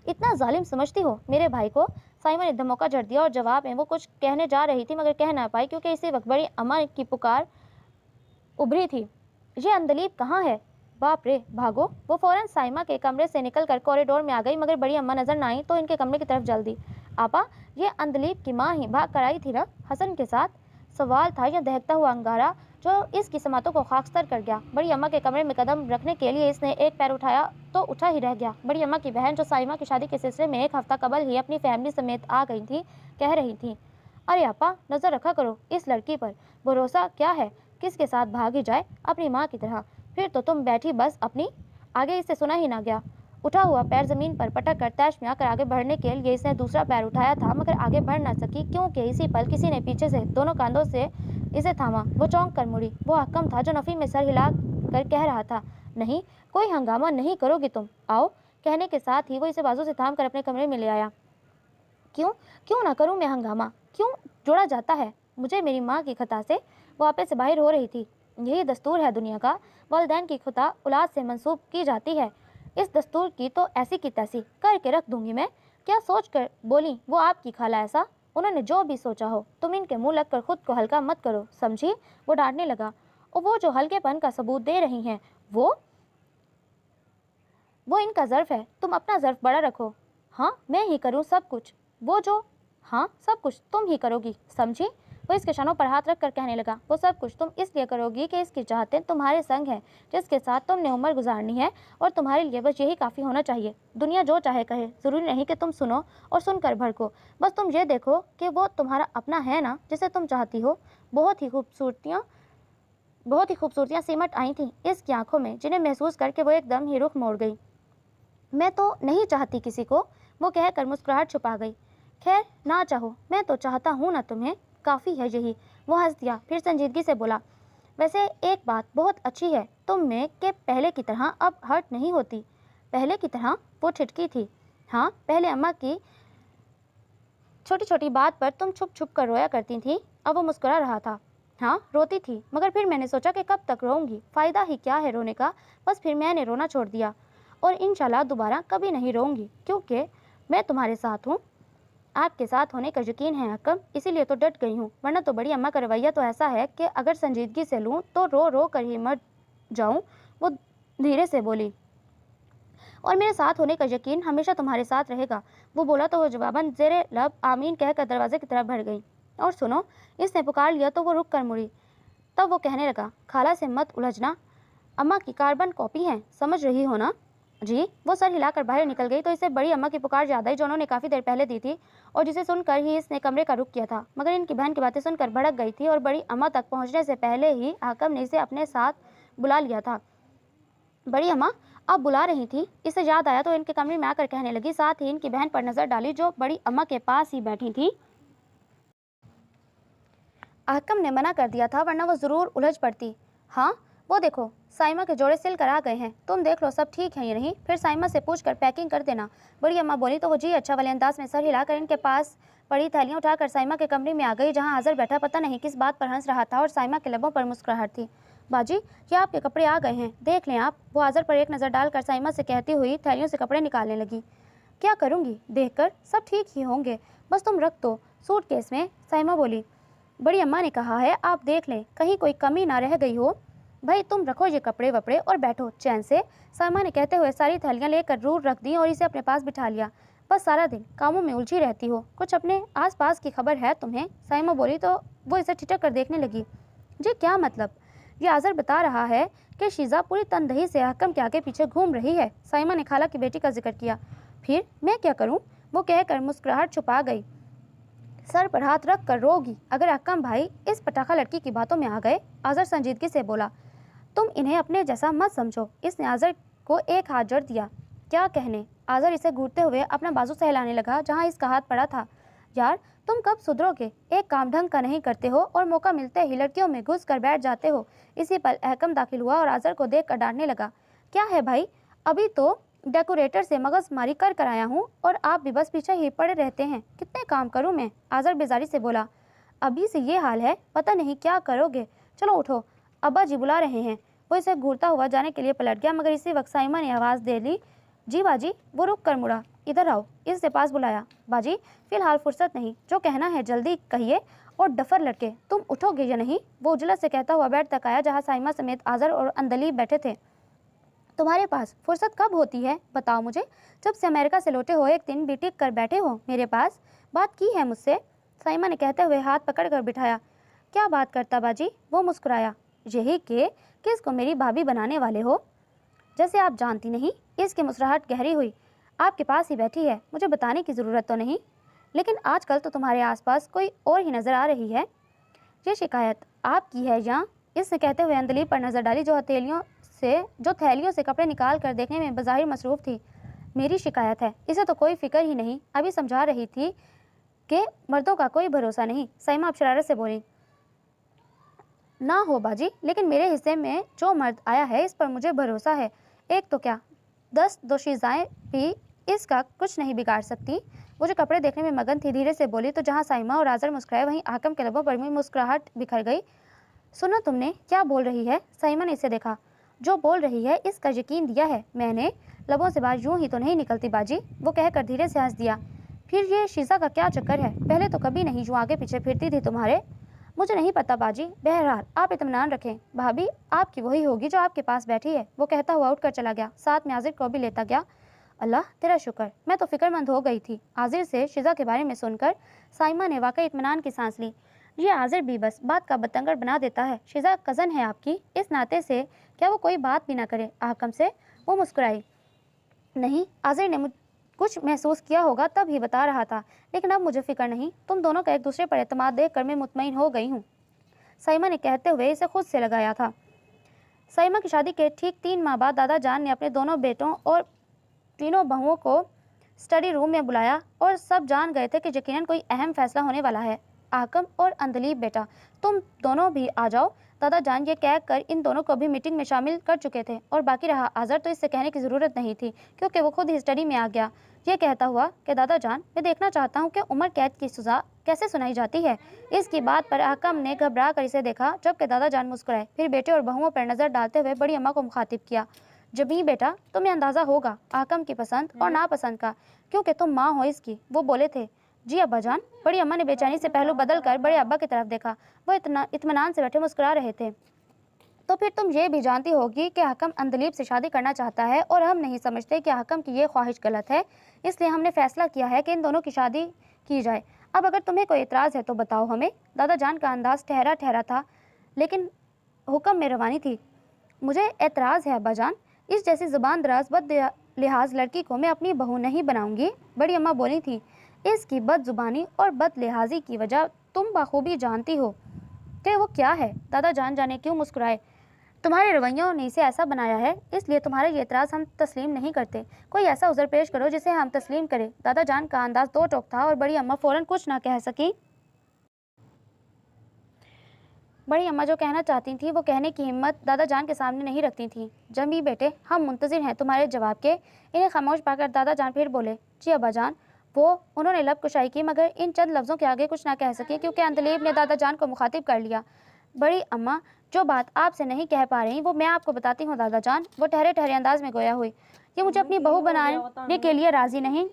Speaker 2: اتنا ظالم سمجھتی ہو میرے بھائی کو. سائمہ نے دھموکا جھڑ دیا اور جواب میں وہ کچھ کہنے جا رہی تھی مگر کہہ نہ پائی کیونکہ اسی وقت بڑی اماں کی پکار ابھری تھی. یہ اندلیب کہاں ہے, باپ رے بھاگو. وہ فوراً سائمہ کے کمرے سے نکل کر کوریڈور میں آ گئی مگر بڑی اماں نظر نہ آئی تو ان کے کمرے کی طرف جل دی. آپا یہ اندلیب کی ماں ہی بھاگ کر آئی تھی نا, حسن کے ساتھ. سوال تھا یا دہکتا ہوا انگارہ جو اس کی سماعتوں کو خاکستر کر گیا. بڑی اماں کے کمرے میں قدم رکھنے کے لیے اس نے ایک پیر اٹھایا تو اٹھا ہی رہ گیا. بڑی اماں کی بہن جو سائمہ کی شادی کے سلسلے میں ایک ہفتہ قبل ہی اپنی فیملی سمیت آ گئی تھی کہہ رہی تھی, ارے آپا نظر رکھا کرو اس لڑکی پر, بھروسہ کیا ہے کس کے ساتھ بھاگ ہی جائے اپنی ماں کی طرح. پھر تو تم بیٹھی بس اپنی. آگے اس سے سنا ہی نہ گیا. اٹھا ہوا پیر زمین پر پٹک کر تیش میں آ کر آگے بڑھنے کے لیے اس نے دوسرا پیر اٹھایا تھا مگر آگے بڑھ نہ سکی کیونکہ اسی پل کسی نے پیچھے سے دونوں کاندھوں سے اسے تھاما. وہ چونک کر مڑی. وہ حکم تھا جو نفی میں سر ہلا کر کہہ رہا تھا, نہیں کوئی ہنگامہ نہیں کرو گی تم, آؤ. کہنے کے ساتھ ہی وہ اسے بازو سے تھام کر اپنے کمرے میں لے آیا. کیوں نہ کروں میں ہنگامہ, کیوں جوڑا جاتا ہے مجھے میری ماں کی خطا سے. وہ آپے سے باہر ہو رہی تھی. یہی دستور ہے دنیا کا, والدین کی خطا اولاد سے منسوب کی جاتی ہے. اس دستور کی تو ایسی کی تیسی کر کے رکھ دوں گی میں. کیا سوچ کر بولی وہ آپ کی خالہ ایسا, انہوں نے جو بھی سوچا ہو تم ان کے منہ لگ کر خود کو ہلکا مت کرو سمجھی. وہ ڈانٹنے لگا. اور وہ جو ہلکے پن کا ثبوت دے رہی ہیں وہ ان کا ظرف ہے, تم اپنا ظرف بڑا رکھو. ہاں میں ہی کروں سب کچھ, وہ جو ہاں سب کچھ تم ہی کرو گی سمجھی. وہ اس کے شانوں پر ہاتھ رکھ کر کہنے لگا, وہ سب کچھ تم اس لیے کرو گی کہ اس کی چاہتیں تمہارے سنگ ہیں جس کے ساتھ تم نے عمر گزارنی ہے, اور تمہارے لیے بس یہی کافی ہونا چاہیے. دنیا جو چاہے کہے, ضروری نہیں کہ تم سنو اور سن کر بھڑکو. بس تم یہ دیکھو کہ وہ تمہارا اپنا ہے نا جسے تم چاہتی ہو. بہت ہی خوبصورتیاں سمٹ آئی تھیں اس کی آنکھوں میں جنہیں محسوس کر کے وہ ایک دم ہی رخ موڑ گئی. میں تو نہیں چاہتی کسی کو, وہ کہہ کر مسکراہٹ چھپا گئی. خیر نہ چاہو, میں تو چاہتا ہوں نا تمہیں, کافی ہے یہی. وہ ہنس دیا, پھر سنجیدگی سے بولا, ویسے ایک بات بہت اچھی ہے تم میں کہ پہلے کی طرح اب ہرٹ نہیں ہوتی. پہلے کی طرح, وہ ٹھٹکی تھی. ہاں پہلے اماں کی چھوٹی چھوٹی بات پر تم چھپ چھپ کر رویا کرتی تھی. اب وہ مسکرا رہا تھا. ہاں روتی تھی مگر پھر میں نے سوچا کہ کب تک روؤں گی, فائدہ ہی کیا ہے رونے کا. بس پھر میں نے رونا چھوڑ دیا, اور انشاءاللہ دوبارہ کبھی نہیں روؤں گی کیونکہ میں تمہارے ساتھ ہوں. آپ کے ساتھ ہونے کا یقین ہے حکم, اسی لیے تو ڈٹ گئی ہوں, ورنہ تو بڑی اماں کا رویہ تو ایسا ہے کہ اگر سنجیدگی سے لوں تو رو رو کر ہی مر جاؤں. وہ دھیرے سے بولی, اور میرے ساتھ ہونے کا یقین ہمیشہ تمہارے ساتھ رہے گا. وہ بولا تو وہ جواباً زیر لب آمین کہہ کر دروازے کی طرف بڑھ گئی. اور سنو, اس نے پکار لیا تو وہ رک کر مڑی. تب وہ کہنے لگا, خالہ سے مت الجھنا, اماں کی کاربن کاپی ہیں, سمجھ رہی ہو نا. جی. وہ سر ہلا کر باہر نکل گئی تو اسے بڑی اماں کی پکار یاد آئی جو انہوں نے کافی دیر پہلے دی تھی اور جسے سن کر ہی اس نے کمرے کا رخ کیا تھا, مگر ان کی بہن کی باتیں سن کر بھڑک گئی تھی اور بڑی اماں تک پہنچنے سے پہلے ہی حاکم نے اسے اپنے ساتھ بلا لیا تھا. بڑی اماں آپ بلا رہی تھی. اسے یاد آیا تو ان کے کمرے میں آ کر کہنے لگی, ساتھ ہی ان کی بہن پر نظر ڈالی جو بڑی اماں کے پاس ہی بیٹھی تھی. حاکم نے منع کر دیا تھا ورنہ وہ ضرور الجھ پڑتی. ہاں وہ دیکھو سائمہ کے جوڑے سل کر آ گئے ہیں, تم دیکھ لو سب ٹھیک ہے یا نہیں, پھر سائمہ سے پوچھ کر پیکنگ کر دینا. بڑی اماں بولی تو وہ جی اچھا والے انداز میں سر ہلا کر ان کے پاس پڑی تھیلیاں اٹھا کر سائمہ کے کمرے میں آ گئی جہاں آزر بیٹھا پتہ نہیں کس بات پر ہنس رہا تھا اور سائمہ کے لبوں پر مسکراہٹ تھی. باجی یہ آپ کے کپڑے آ گئے ہیں, دیکھ لیں آپ. وہ آزر پر ایک نظر ڈال کر سائمہ سے کہتی ہوئی تھیلیوں سے کپڑے نکالنے لگی. کیا کروں گی دیکھ کر, سب ٹھیک ہی ہوں گے, بس تم رکھ دو سوٹ کیس میں. سائمہ بولی. بڑی اماں نے کہا ہے آپ دیکھ لیں کہیں کوئی کمی نہ رہ گئی ہو. بھائی تم رکھو یہ کپڑے وپڑے اور بیٹھو چین سے. سائمہ نے کہتے ہوئے ساری تھیلیاں لے کر دور رکھ دیں اور اسے اپنے پاس بٹھا لیا. بس سارا دن کاموں میں الجھی رہتی ہو, کچھ اپنے آس پاس کی خبر ہے تمہیں. سائمہ بولی تو وہ اسے ٹھٹک کر دیکھنے لگی. جی کیا مطلب؟ یہ آزر بتا رہا ہے کہ شیزہ پوری تندہی سے حکم کے آگے پیچھے گھوم رہی ہے. سائمہ نے خالہ کی بیٹی کا ذکر کیا. پھر میں کیا کروں, وہ کہہ کر مسکراہٹ چھپا گئی. سر پر ہاتھ رکھ کر روگی اگر حکم بھائی اس پٹاخہ لڑکی کی باتوں میں آ گئے. آزر سنجیدگی سے بولا. تم انہیں اپنے جیسا مت سمجھو. اس نے آزر کو ایک ہاتھ جڑ دیا.
Speaker 1: क्या कहने। आज़र इसे घूरते हुए अपना बाजू से हिलाने लगा जहाँ इसका हाथ पड़ा था। यार तुम कब सुधरोगे, एक काम ढंग का नहीं करते हो और मौका मिलते ही लड़कियों में घुस कर बैठ जाते हो। इसी पल अहकम दाखिल हुआ और आज़र को देख कर डांटने लगा। क्या है भाई, अभी तो डेकोरेटर से मगजमारी कर आया हूँ और आप भी बस पीछे ही पड़े रहते हैं। कितने काम करूँ मैं, आज़र बेजारी से बोला। अभी से ये हाल है, पता नहीं क्या करोगे। चलो उठो, अब्बा जी बुला रहे हैं। वो इसे घूरता हुआ जाने के लिए पलट गया, मगर इसी वक्त साइमा ने आवाज़ दे ली। जी बाजी। वो रुक कर मुड़ा। इधर आओ, इसके पास बुलाया। बाजी फिलहाल फुर्सत नहीं, जो कहना है जल्दी कहिए। और डफर लड़के, तुम उठोगे या नहीं, वो उजलत से कहता हुआ बेड तक आया जहाँ साइमा समेत आज़र और अंदलीब बैठे थे। तुम्हारे पास फुर्सत कब होती है, बताओ मुझे। जब से अमेरिका से लौटे हो एक दिन भी टिक कर बैठे हो मेरे पास। बात की है मुझसे, साइमा ने कहते हुए हाथ पकड़ कर बिठाया। क्या बात करता बाजी, वो मुस्कुराया। यही कि किसको मेरी भाभी बनाने वाले हो। जैसे आप जानती नहीं। इसकी मुस्कुराहट गहरी हुई। आपके पास ही बैठी है, मुझे बताने की ज़रूरत तो नहीं, लेकिन आजकल तो तुम्हारे आसपास कोई और ही नज़र आ रही है। ये शिकायत आपकी है या? इसने कहते हुए अंदलीब पर नज़र डाली जो थैलियों से कपड़े निकाल कर देखने में बज़ाहिर मसरूफ़ थी। मेरी शिकायत है, इसे तो कोई फिक्र ही नहीं। अभी समझा रही थी कि मर्दों का कोई भरोसा नहीं। साइमा अब शरारत से बोली। ना हो बाजी, लेकिन मेरे हिस्से में जो मर्द आया है इस पर मुझे भरोसा है। एक तो क्या 10 दोशीज़ाएँ भी इसका कुछ नहीं बिगाड़ सकती। वो जो कपड़े देखने में मगन थी धीरे से बोली तो जहाँ साइमा और आज़र मुस्कुराए वहीं आकम के लबों पर भी मुस्कुराहट बिखर गई। सुना तुमने क्या बोल रही है। साइमा ने इसे देखा। जो बोल रही है इसका यकीन दिया है मैंने, लबों से बात यूं ही तो नहीं निकलती बाजी। वो कहकर धीरे से हंस दिया। फिर ये शीशा का क्या चक्कर है, पहले तो कभी नहीं यूं आगे पीछे फिरती थी तुम्हारे। मुझे नहीं पता बाजी, बहरहाल आप इत्मीनान रखें, भाभी आपकी वही होगी जो आपके पास बैठी है। वो कहता हुआ उठकर चला गया, साथ में आज़िर को भी लेता गया। अल्लाह तेरा शुक्र, मैं तो फिक्रमंद हो गई थी। आज़िर से शिजा के बारे में सुनकर साइमा ने वाकई इत्मीनान की सांस ली। ये आज़िर भी बस बात का बतंगड़ बना देता है। शिजा कज़न है आपकी, इस नाते से क्या वो कोई बात भी ना करे आकम से। वो मुस्कुराई। नहीं, आज़िर ने कुछ महसूस किया होगा तब ही बता रहा था, लेकिन अब मुझे फिक्र नहीं। तुम दोनों का एक दूसरे पर एतमाद देख कर मैं मुतमईन हो गई हूँ, साइमा ने कहते हुए इसे खुद से लगाया था। साइमा की शादी के ठीक 3 माह बाद दादा जान ने अपने दोनों बेटों और तीनों बहुओं को स्टडी रूम में बुलाया और सब जान गए थे कि यकीनन कोई अहम फैसला होने वाला है। आकम और अंदलीब बेटा, तुम दोनों भी आ जाओ। दादा जान ये कह कर इन दोनों को भी मीटिंग में शामिल कर चुके थे और बाकी रहा आज़र तो इससे कहने की ज़रूरत नहीं थी क्योंकि वो खुद ही स्टडी में आ गया। ये कहता हुआ कि दादा जान मैं देखना चाहता हूँ कि उम्र कैद की सज़ा कैसे सुनाई जाती है। इसकी बात पर आकम ने घबरा कर इसे देखा जबकि दादा जान मुस्कुराए, फिर बेटे और बहुओं पर नज़र डालते हुए बड़ी अम्मा को मुखातिब किया। जबी बेटा, तुम्हें अंदाज़ा होगा आकम की पसंद और नापसंद का, क्योंकि तुम माँ हो इसकी। वो बोले थे। जी अब्बा जान। बड़ी अम्मा ने बेचैनी से पहलू बदल कर बड़े अब्बा की तरफ देखा। वो इतना इत्मीनान से बैठे मुस्कुरा रहे थे। तो फिर तुम ये भी जानती होगी कि हकम अंदलीब से शादी करना चाहता है और हम नहीं समझते कि हकम की ये ख्वाहिश गलत है, इसलिए हमने फैसला किया है कि इन दोनों की शादी की जाए। अब अगर तुम्हें कोई एतराज़ है तो बताओ हमें। दादा जान का अंदाज ठहरा ठहरा था लेकिन हुक्म में रवानी थी। मुझे एतराज़ है अब्बा जान, इस जैसी ज़ुबान दराज बद लिहाज लड़की को मैं अपनी बहू नहीं बनाऊंगी। बड़ी अम्मा बोली थी। इसकी बद ज़ुबानी और बद लिहाजी की वजह तुम बखूबी जानती हो कि वो क्या है। दादा जान जाने क्यों मुस्कुराए। तुम्हारे रवैयों ने इसे ऐसा बनाया है, इसलिए तुम्हारा ये एतराज़ हम तस्लीम नहीं करते। कोई ऐसा उज़र पेश करो जिसे हम तस्लीम करें। दादा जान का अंदाज दो टोक था और बड़ी अम्मा फ़ौरन कुछ ना कह सकी। बड़ी अम्मा जो कहना चाहती थी वो कहने की हिम्मत दादा जान के सामने नहीं रखती थी। जमी बेटे, हम मुंतज़िर हैं तुम्हारे जवाब के। इन्हें खामोश पाकर दादा जान फिर बोले। जी अब्बा जान। उन्होंने लब कुशाई की मगर इन चंद लफ्ज़ों के आगे कुछ ना कह सकी क्योंकि अंदलीब ने दादा जान को मुखातिब कर लिया। बड़ी अम्मा, जो बात आपसे नहीं कह पा रही वो मैं आपको बताती हूँ दादा जान। वो ठहरे ठहरे अंदाज में गोया हुई। ये मुझे अपनी बहू बनाने के लिए राज़ी नहीं,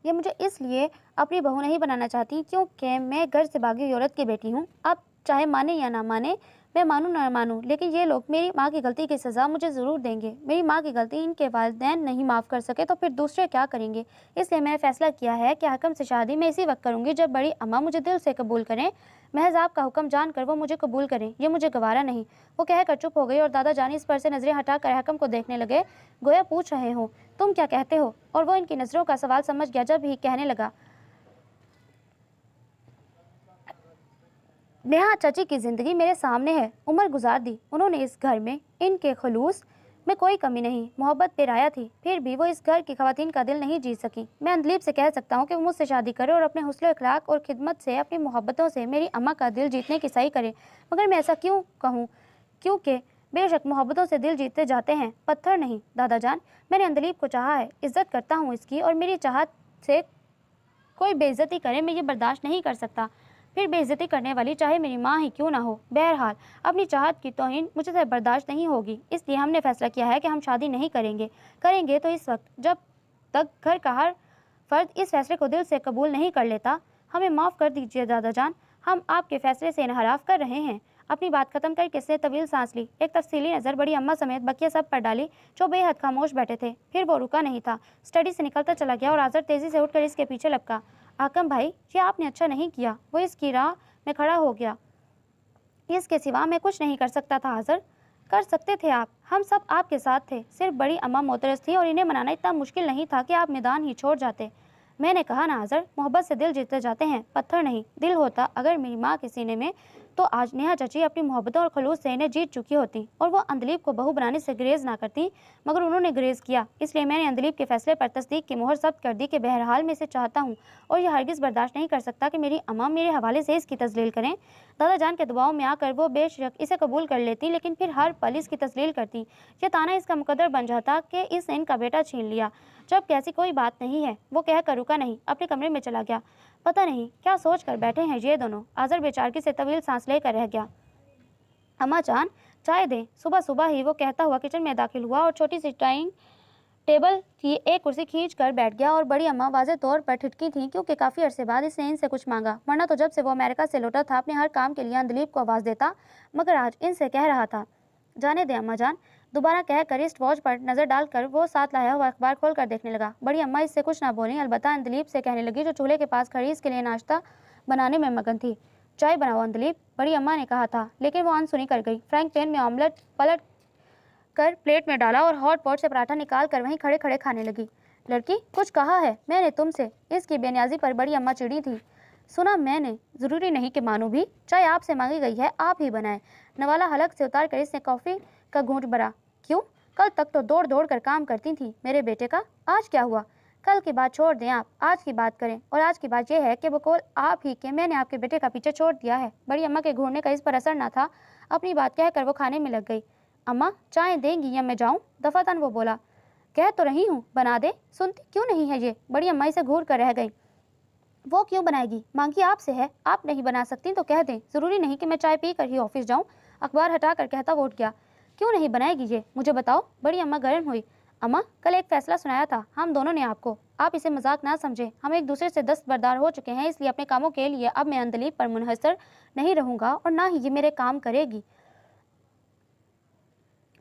Speaker 1: ये मुझे इसलिए अपनी बहू नहीं बनाना चाहती क्योंकि मैं घर से भागी हुई औरत की बेटी हूँ। आप चाहे माने या ना माने, मैं मानूँ ना मानूँ, लेकिन ये लोग मेरी माँ की गलती की सज़ा मुझे ज़रूर देंगे। मेरी माँ की गलती इनके वालिदैन नहीं माफ़ कर सके तो फिर दूसरे क्या करेंगे। इसलिए मैंने फ़ैसला किया है कि हकम से शादी मैं इसी वक्त करूँगी जब बड़ी अम्मा मुझे दिल से कबूल करें। महज आपका हुक्म जान कर वो मुझे कबूल करें, ये मुझे गवारा नहीं। वो कहकर चुप हो गई और दादा जानी इस पर से नज़रें हटाकर हकम को देखने लगे, गोया पूछ रहे हो तुम क्या कहते हो। और वो इनकी नज़रों का सवाल समझ गया जब ही कहने लगा। नेहा चाची की ज़िंदगी मेरे सामने है, उम्र गुजार दी उन्होंने इस घर में। इनके खलूस में कोई कमी नहीं, मोहब्बत पेराया थी, फिर भी वो इस घर की खवातीन का दिल नहीं जीत सकी। मैं अंदलीब से कह सकता हूँ कि वो मुझसे शादी करे और अपने हुस्न अखलाक और खिदमत से, अपनी मोहब्बतों से मेरी अम्मा का दिल जीतने की सही करे। मगर मैं ऐसा क्यों कहूँ? क्योंकि बेशक मोहब्बतों से दिल जीतते जाते हैं, पत्थर नहीं। दादा जान, मैंने अंदलीब को चाहा है, इज्जत करता हूँ इसकी, और मेरी चाहत से कोई बेइज्जती करे मैं ये बर्दाश्त नहीं कर सकता। फिर बेइज्जती करने वाली चाहे मेरी माँ ही क्यों ना हो। बहरहाल अपनी चाहत की तौहीन मुझसे बर्दाश्त नहीं होगी, इसलिए हमने फैसला किया है कि हम शादी नहीं करेंगे। करेंगे तो इस वक्त जब तक घर का हर फर्द इस फैसले को दिल से कबूल नहीं कर लेता। हमें माफ़ कर दीजिए दादा जान, हम आपके फैसले से इनहराफ कर रहे हैं। अपनी बात खत्म कर किसने तवील सांस ली, एक तफसीली नज़र बड़ी अम्मा समेत बकिया सब पर डाली जो बेहद खामोश बैठे थे। फिर वो रुका नहीं था, स्टडी से निकलता चला गया और आज़र तेज़ी से उठकर इसके पीछे लपका। आकम भाई, ये आपने अच्छा नहीं किया। वो इसकी राह में खड़ा हो गया। इसके सिवा मैं कुछ नहीं कर सकता था आज़र। कर सकते थे आप, हम सब आपके साथ थे। सिर्फ बड़ी अम्मा मोतरस थी और इन्हें मनाना इतना मुश्किल नहीं था कि आप मैदान ही छोड़ जाते। मैंने कहा ना आज़र, मोहब्बत से दिल जीतते जाते हैं, पत्थर नहीं। दिल होता अगर मेरी माँ के सीने में तो आज नेहा चची अपनी मोहब्बतों और खलूस से इन्हें जीत चुकी होती और वो अंदलीब को बहू बनाने से गुरेज ना करती। मगर उन्होंने गुरेज किया, इसलिए मैंने अंदलीब के फैसले पर तस्दीक की मोहर जब्त कर दी कि बहरहाल मैं इसे चाहता हूँ और यह हरगिज़ बर्दाश्त नहीं कर सकता कि मेरी अम्मा मेरे हवाले से इसकी तजलील करें। दादा जान के दबाव में आकर वो बेशक इसे कबूल कर लेती, लेकिन फिर हर पल इसकी तजलील करती। यह ताना इसका मुकद्दर बन जाता कि इसने इनका बेटा छीन लिया। जब कैसी कोई बात नहीं है, वो कहकर रुका नहीं, अपने कमरे में चला गया। पता नहीं क्या सोच कर बैठे हैं ये दोनों। आज़र बेचारगी से तवील सांस लेकर रह गया। अम्मा जान, चाय दें। सुबह सुबह ही वो कहता हुआ किचन में दाखिल हुआ और छोटी सी डाइनिंग टेबल की एक कुर्सी खींच कर बैठ गया। और बड़ी अम्मा वाज़े तौर पर ठिठकी थी क्योंकि काफ़ी अरसे बाद इसने इनसे कुछ मांगा, वरना तो जब से वो अमेरिका से लौटा था अपने हर काम के लिए अंदलीब को आवाज़ देता, मगर आज इनसे कह रहा था। जाने दें अम्मा जान, दोबारा कहकर रिस्ट वॉच पर नज़र डालकर वो साथ लाया हुआ अखबार खोल कर देखने लगा। बड़ी अम्मा इससे कुछ ना बोली, अलबत्ता अंदलीब से कहने लगी जो चूल्हे के पास खड़ी इसके लिए नाश्ता बनाने में मगन थी। चाय बनाओ अंदलीब, बड़ी अम्मा ने कहा था, लेकिन वो अनसुनी कर गई। फ्राइंग पैन में ऑमलेट पलट कर प्लेट में डाला और हॉट पॉट से पराठा निकाल कर वहीं खड़े खड़े खाने लगी। लड़की, कुछ कहा है मैंने तुमसे? इसकी बेनियाजी पर बड़ी अम्मा चिड़ी थी। सुना मैंने, ज़रूरी नहीं कि मानो भी। चाय आपसे मांगी गई है, आप ही बनाएं। नवाला हलक से उतार कर इसने कॉफ़ी का घूंट भरा। क्यों? कल तक तो दौड़ दौड़ कर काम करती थी मेरे बेटे का, आज क्या हुआ? कल की बात छोड़ दें आप, आज की बात करें। और आज की बात यह है कि बकौल आप ही के मैंने आपके बेटे का पीछे छोड़ दिया है। बड़ी अम्मा के घूरने का इस पर असर न था, अपनी बात कहकर वो खाने में लग गई। अम्मा, चाय देंगी या मैं जाऊँ? दफातन वो बोला। कह तो रही हूँ बना दे, सुनती क्यों नहीं है ये? बड़ी अम्मा इसे घूर कर रह गई। वो क्यों बनाएगी? मांगी आपसे है, आप नहीं बना सकती तो कह दें, ज़रूरी नहीं कि मैं चाय पी कर ही ऑफिस जाऊँ। अखबार हटा कर कहता वो उठ गया। क्यों नहीं बनाएगी ये, मुझे बताओ। बड़ी अम्मा गर्म हुई। अम्मा, कल एक फ़ैसला सुनाया था हम दोनों ने आपको, आप इसे मजाक ना समझें। हम एक दूसरे से दस्तबरदार हो चुके हैं, इसलिए अपने कामों के लिए अब मैं अंदलीब पर मुनहसर नहीं रहूँगा और ना ही ये मेरे काम करेगी।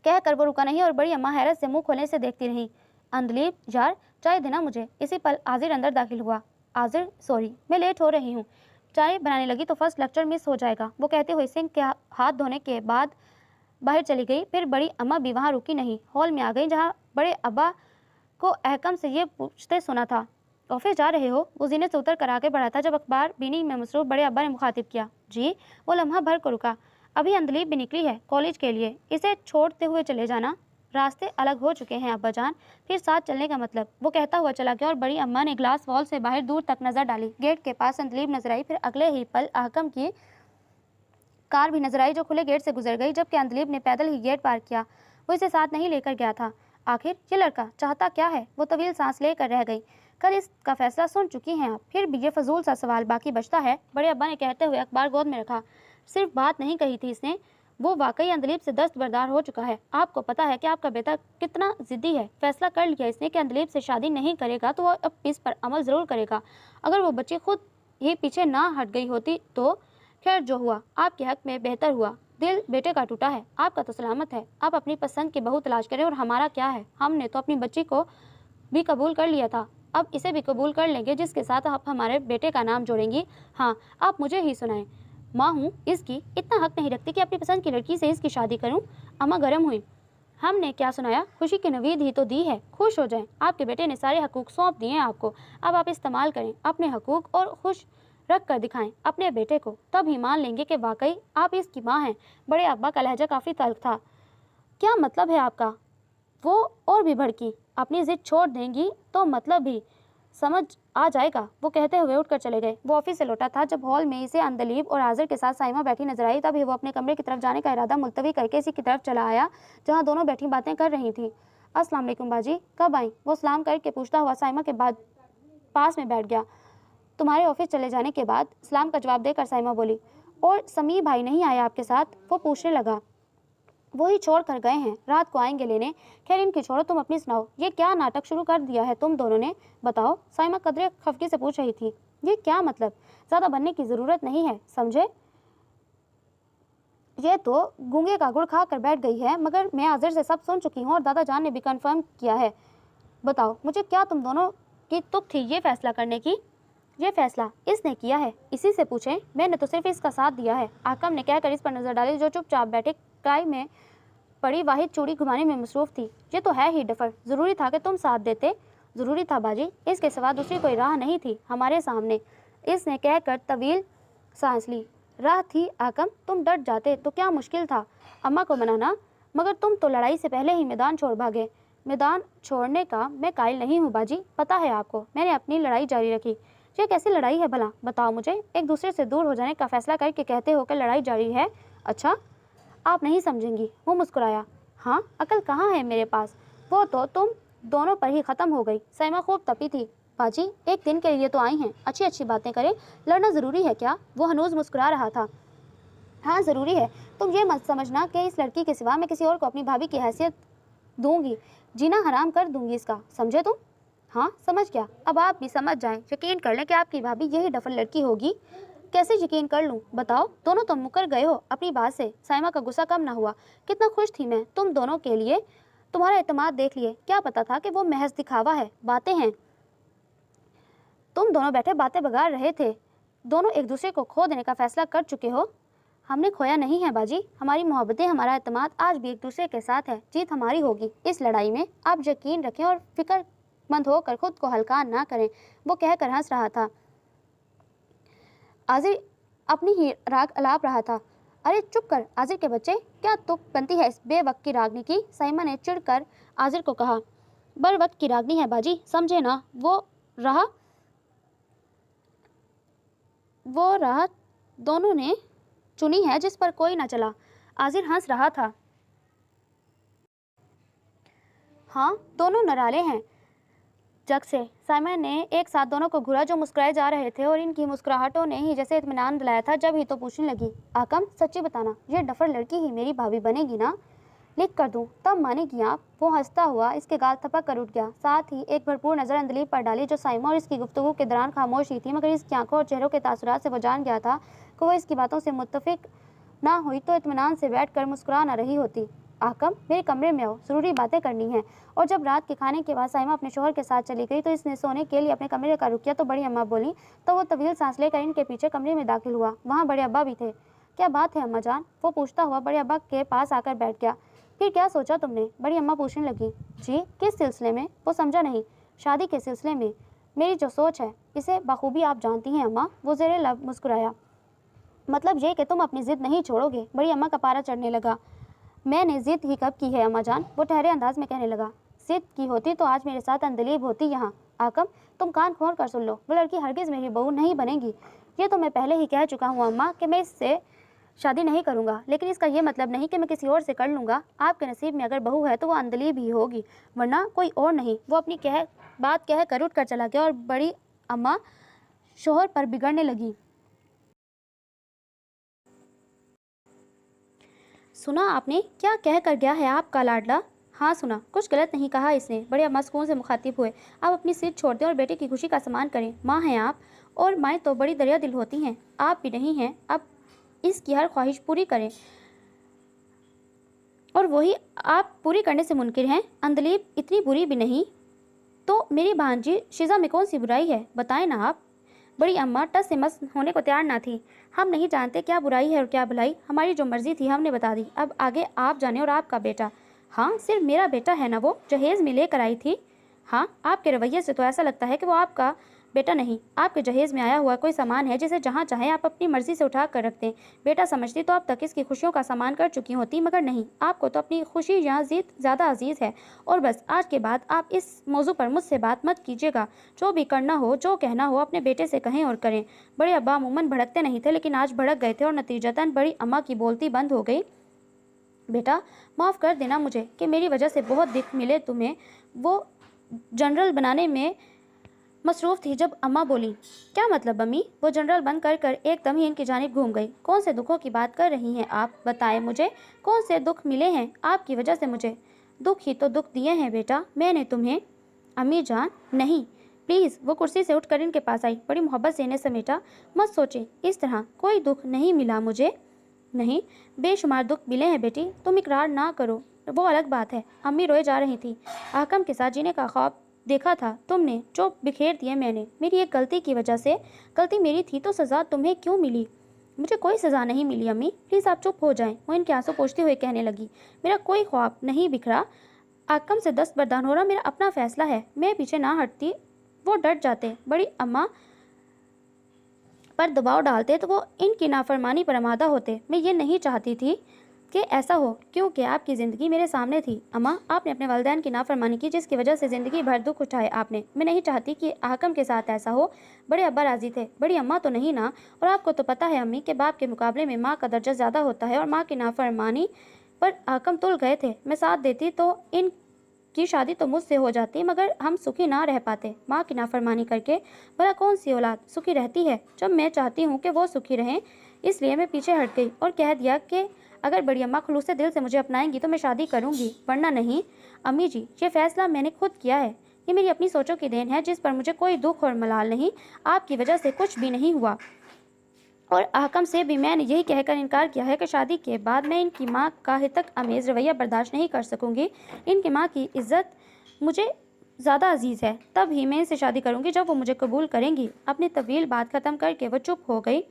Speaker 1: कह कर वो रुका नहीं और बड़ी अम्मा हैरत से मुंह खोलने से देखती रही। अंदलीब यार, चाय देना मुझे। इसी पल आजिर अंदर दाखिल हुआ। आजिर, सॉरी मैं लेट हो रही हूँ। चाय बनाने लगी तो फर्स्ट लेक्चर मिस हो जाएगा, वो कहते हुए सिंक के हाथ धोने के बाद बाहर चली गई। फिर बड़ी अम्मा भी वहाँ रुकी नहीं, हॉल में आ गई जहाँ बड़े अब्बा को अहकम से ये पूछते सुना था। ऑफिस जा रहे हो? वो जीने से उतर कर आगे बढ़ा था जब अखबार बीनी में मसरूफ बड़े अब्बा ने मुखातिब किया। जी। वो लम्हा भर को रुका। अभी अंदलीब भी निकली है कॉलेज के लिए, इसे छोड़ते हुए चले जाना। रास्ते अलग हो चुके हैं अब्बा जान, फिर साथ चलने का मतलब। वो कहता हुआ चला गया और बड़ी अम्मा ने ग्लास वॉल से बाहर दूर तक नज़र डाली। गेट के पास अंदलीब नजर आई, फिर अगले ही पल अहकम की कार भी नजर आई जो खुले गेट से गुजर गई, जबकि अंदलीब ने पैदल ही गेट पार किया। वो इसे साथ नहीं लेकर गया था। आखिर ये लड़का चाहता क्या है? वो तवील सांस लेकर रह गई। कल इसका फैसला सुन चुकी हैं आप, फिर भी ये फजूल सा सवाल बाकी बचता है। बड़े अब्बा ने कहते हुए अखबार गोद में रखा। सिर्फ बात नहीं कही थी इसने, वो वाकई अंदलीब से दस्तबरदार हो चुका है। आपको पता है कि आपका बेटा कितना जिद्दी है। फैसला कर लिया इसने कि अंदलीब से शादी नहीं करेगा, तो वो अब इस पर अमल ज़रूर करेगा। अगर वो बच्ची खुद ही पीछे ना हट गई होती तो खैर, जो हुआ आपके हक में बेहतर हुआ। दिल बेटे का टूटा है, आपका तो सलामत है। आप अपनी पसंद की बहू तलाश करें और हमारा क्या है? हमने तो अपनी बच्ची को भी कबूल कर लिया था, अब इसे भी कबूल कर लेंगे जिसके साथ आप हमारे बेटे का नाम जोड़ेंगी। हाँ, आप मुझे ही सुनाएं। माँ हूँ इसकी, इतना हक नहीं रखती कि अपनी पसंद की लड़की से इसकी शादी करूँ। अम्मा गर्म हुई। हमने क्या सुनाया? खुशी की नवीद ही तो दी है, खुश हो जाएं। आपके बेटे ने सारे हकूक सौंप दिए हैं आपको, अब आप इस्तेमाल करें अपने हकूक और खुश रख कर दिखाएं अपने बेटे को, तब ही मान लेंगे कि वाकई आप इसकी माँ हैं। बड़े अब्बा का लहजा काफ़ी तल्ख था। क्या मतलब है आपका? वो और भी भड़की। अपनी ज़िद छोड़ देंगी तो मतलब भी समझ आ जाएगा, वो कहते हुए उठकर चले गए। वो ऑफिस से लौटा था जब हॉल में इसे अंदलीब और आज़र के साथ साइमा बैठी नजर आई। तभी वो अपने कमरे की तरफ जाने का इरादा मुलतवी करके इसी की तरफ चला आया जहाँ दोनों बैठी बातें कर रही थी। अस्सलाम वालेकुम बाजी, कब आई? वो सलाम करके पूछता हुआ साइमा के बाद पास में बैठ गया। तुम्हारे ऑफिस चले जाने के बाद, सलाम का जवाब देकर साइमा बोली। और समीर भाई नहीं आया आपके साथ? वो पूछने लगा। वो ही छोड़ कर गए हैं, रात को आएंगे लेने। खैर इनकी छोड़ो, तुम अपनी सुनाओ। ये क्या नाटक शुरू कर दिया है तुम दोनों ने, बताओ? साइमा कदरे खफगी से पूछ रही थी। ये क्या मतलब? ज़्यादा बनने की ज़रूरत नहीं है, समझे? ये तो गूंगे का गुड़ खा कर बैठ गई है, मगर मैं आज़र से सब सुन चुकी हूँ और दादा जान ने भी कंफर्म किया है। बताओ मुझे, क्या तुम दोनों की तुक थी ये फैसला करने की? ये फैसला इसने किया है, इसी से पूछें। मैंने तो सिर्फ इसका साथ दिया है, आकम ने कहकर इस पर नजर डाली जो चुपचाप बैठे काई में पड़ी वाहिद चूड़ी घुमाने में मसरूफ थी। ये तो है ही डफर, ज़रूरी था कि तुम साथ देते। ज़रूरी था बाजी, इसके सिवा दूसरी कोई राह नहीं थी हमारे सामने, इसने कहकर तवील सांस ली। राह थी आकम, तुम डट जाते तो क्या मुश्किल था अम्मा को मनाना, मगर तुम तो लड़ाई से पहले ही मैदान छोड़ भागे। मैदान छोड़ने का मैं कायल नहीं हूँ बाजी, पता है आपको। मैंने अपनी लड़ाई जारी रखी। ये कैसी लड़ाई है भला, बताओ मुझे? एक दूसरे से दूर हो जाने का फैसला करके कहते हो कि लड़ाई जारी है? अच्छा, आप नहीं समझेंगी। वो मुस्कुराया। हाँ, अकल कहाँ है मेरे पास, वो तो तुम दोनों पर ही ख़त्म हो गई। सैमा खूब तपी थी। बाजी एक दिन के लिए तो आई हैं, अच्छी अच्छी बातें करें, लड़ना ज़रूरी है क्या? वो हनूज़ मुस्कुरा रहा था। हाँ ज़रूरी है, तुम ये मत समझना कि इस लड़की के सिवा मैं किसी और को अपनी भाभी की हैसियत दूंगी, जीना हराम कर दूंगी इसका, समझे तुम? हाँ समझ गया, अब आप भी समझ जाएं। यकीन कर लें कि आपकी भाभी यही डफर लड़की होगी। कैसे यकीन कर लूँ बताओ? दोनों तुम मुकर गए हो अपनी बात से। साइमा का गुस्सा कम ना हुआ। कितना खुश थी मैं तुम दोनों के लिए, तुम्हारा एतमाद देख लिए। क्या पता था कि वो महज दिखावा है, बातें हैं। तुम दोनों बैठे बातें बगाड़ रहे थे, दोनों एक दूसरे को खो देने का फैसला कर चुके हो। हमने खोया नहीं है बाजी, हमारी मोहब्बतें, हमारा एतमाद आज भी एक दूसरे के साथ है। जीत हमारी होगी इस लड़ाई में, आप यकीन रखें और फिक्रमंद होकर खुद को हल्का ना करें। वो कहकर हंस रहा था। आजिर अपनी ही राग अलाप रहा था। अरे चुप कर आजिर के बच्चे, क्या तुक बनती है इस बेवक्त की रागनी की? साइमा ने चिढ़कर आजिर को कहा। बर वक्त की रागनी है बाजी, समझे ना? वो राह दोनों ने चुनी है जिस पर कोई ना चला। आजिर हंस रहा था। हाँ दोनों नराले हैं जग से। साइमन ने एक साथ दोनों को घूरा जो मुस्कुराए जा रहे थे, और इनकी मुस्कुराहटों ने ही जैसे इत्मीनान दिलाया था। जब ही तो पूछने लगी, आकम सच्ची बताना, ये डफर लड़की ही मेरी भाभी बनेगी ना? लिख कर दूं तब मानेगी आप? वो हंसता हुआ इसके गाल थपक कर उठ गया। साथ ही एक भरपूर नज़र अंदलीब पर डाली जो साइमा और इसकी गुफ्तगू के दौरान खामोश ही थी, मगर इसकी आंखों और चेहरों के तासुरात से वो जान गया था कि वो इसकी बातों से मुत्तफिक ना हुई तो इत्मीनान से बैठ कर मुस्कुरा ना रही होती। आकम मेरे कमरे में आओ, ज़रूरी बातें करनी है। और जब रात के खाने के बाद साइमा अपने शोहर के साथ चली गई तो इसने सोने के लिए अपने कमरे का रुख किया तो बड़ी अम्मा बोली। तो वो तवील सांस लेकर इनके पीछे कमरे में दाखिल हुआ। वहाँ बड़े अब्बा भी थे। क्या बात है अम्मा जान? वो पूछता हुआ बड़े अब्बा के पास आकर बैठ गया। फिर क्या सोचा तुमने? बड़ी अम्मा पूछने लगी। जी किस सिलसिले में? वो समझा नहीं। शादी के सिलसिले में मेरी जो सोच है इसे बखूबी आप जानती हैं अम्मा। वो ज़ेरे लब मुस्कुराया। मतलब ये कि तुम अपनी ज़िद नहीं छोड़ोगे? बड़ी अम्मा का पारा चढ़ने लगा। मैंने ज़िद ही कब की है अम्मा जान? वो ठहरे अंदाज में कहने लगा। ज़िद की होती तो आज मेरे साथ अंदलीब होती यहाँ। आकम तुम कान खोल कर सुन लो, वो लड़की हरगिज़ मेरी बहू नहीं बनेगी। ये तो मैं पहले ही कह चुका हूँ अम्मा कि मैं इससे शादी नहीं करूँगा, लेकिन इसका ये मतलब नहीं कि मैं किसी और से कर लूँगा। आपके नसीब में अगर बहू है तो वो अंदलीब ही होगी, वरना कोई और नहीं। वो अपनी बात कह कर उठ कर चला गया और बड़ी अम्मा शोहर पर बिगड़ने लगी। सुना आपने क्या कह कर गया है आपका लाडला? हाँ सुना, कुछ गलत नहीं कहा इसने। बड़े अम्मा सुकून से मुखातिब हुए। आप अपनी सिर छोड़ दें और बेटे की खुशी का सम्मान करें। माँ हैं आप, और माएँ तो बड़ी दरिया दिल होती हैं, आप भी नहीं हैं। अब इसकी हर ख्वाहिश पूरी करें, और वही आप पूरी करने से मुनकिर हैं। अंदलीब इतनी बुरी भी नहीं, तो मेरी भांजी शिजा में कौन सी बुराई है, बताएं ना आप? बड़ी अम्मा टस से मस होने को तैयार ना थी। हम नहीं जानते क्या बुराई है और क्या भलाई, हमारी जो मर्जी थी हमने बता दी, अब आगे आप जाने। और आपका बेटा? हाँ सिर्फ मेरा बेटा है ना, वो जहेज़ में लेकर आई थी। हाँ आपके रवैये से तो ऐसा लगता है कि वो आपका बेटा नहीं, आपके जहेज में आया हुआ कोई सामान है जिसे जहाँ चाहे आप अपनी मर्जी से उठा कर रखते हैं। बेटा समझती तो अब तक इसकी खुशियों का सामान कर चुकी होती, मगर नहीं, आपको तो अपनी खुशी या जिद ज़्यादा अजीज़ है। और बस आज के बाद आप इस मौजू पर मुझसे बात मत कीजिएगा। जो भी करना हो, जो कहना हो, अपने बेटे से कहें और करें। बड़े अब्बा अमूमन भड़कते नहीं थे, लेकिन आज भड़क गए थे और नतीजतन बड़ी अम्मा की बोलती बंद हो गई। बेटा माफ़ कर देना मुझे कि मेरी वजह से बहुत दुख मिले तुम्हें। वो जनरल बनाने में मसरूफ़ थी। जब अम्मा बोली, क्या मतलब अम्मी? वो जनरल बंद कर कर एकदम ही इनकी जानिब घूम गई। कौन से दुखों की बात कर रही हैं आप? बताएं मुझे, कौन से दुख मिले हैं आपकी वजह से मुझे? दुख ही तो दुख दिए हैं बेटा मैंने तुम्हें। अम्मी जान नहीं, प्लीज़। वो कुर्सी से उठकर इनके पास आई, बड़ी मोहब्बत से इन्हें समेटा। मत सोचें इस तरह, कोई दुख नहीं मिला मुझे। नहीं, बेशुमार दुख मिले हैं बेटी, तुम इकरार ना करो, वो अलग बात है। अम्मी रोए जा रही थी। आकम के साथ जीने का ख्वाब देखा था तुमने, जो बिखेर दिए मैंने, मेरी एक गलती की वजह से। गलती मेरी थी तो सज़ा तुम्हें क्यों मिली? मुझे कोई सज़ा नहीं मिली अम्मी, प्लीज़ आप चुप हो जाएं। वो इनके आंसू पोंछते हुए कहने लगी, मेरा कोई ख्वाब नहीं बिखरा। आकम से दस्तबरदार होना मेरा अपना फैसला है। मैं पीछे ना हटती, वो डट जाते। बड़ी अम्मा पर दबाव डालते तो वो इनकी नाफरमानी पर आमादा होते। मैं ये नहीं चाहती थी कि ऐसा हो, क्योंकि आपकी ज़िंदगी मेरे सामने थी। अम्मा, आपने अपने वालिदैन की नाफरमानी की, जिसकी वजह से ज़िंदगी भर दुख उठाए आपने। मैं नहीं चाहती कि आकम के साथ ऐसा हो। बड़े अब्बा राज़ी थे, बड़ी अम्मा तो नहीं ना। और आपको तो पता है अम्मी कि बाप के मुकाबले में माँ का दर्जा ज़्यादा होता है, और माँ की नाफरमानी पर आकम तुल गए थे। मैं साथ देती तो इन की शादी तो मुझसे हो जाती, मगर हम सुखी ना रह पाते माँ की नाफरमानी करके। भला कौन सी औलाद सुखी रहती है जब मैं चाहती हूँ कि वो सुखी रहें? इसलिए मैं पीछे हट गई और कह दिया कि अगर बड़ी अम्मा खुलूस दिल से मुझे अपनाएंगी तो मैं शादी करूँगी, वरना नहीं। अम्मी जी, ये फैसला मैंने खुद किया है। ये मेरी अपनी सोचों की देन है, जिस पर मुझे कोई दुख और मलाल नहीं। आपकी वजह से कुछ भी नहीं हुआ। और आकम से भी मैंने यही कहकर इनकार किया है कि शादी के बाद मैं इनकी माँ का हितक अमेज़ रवैया बर्दाश्त नहीं कर सकूँगी। इनकी माँ की इज्जत मुझे ज़्यादा अजीज़ है, तब ही मैं इनसे शादी करूँगी जब वो मुझे कबूल करेंगी। अपनी तवील बात ख़त्म करके वो चुप हो गई।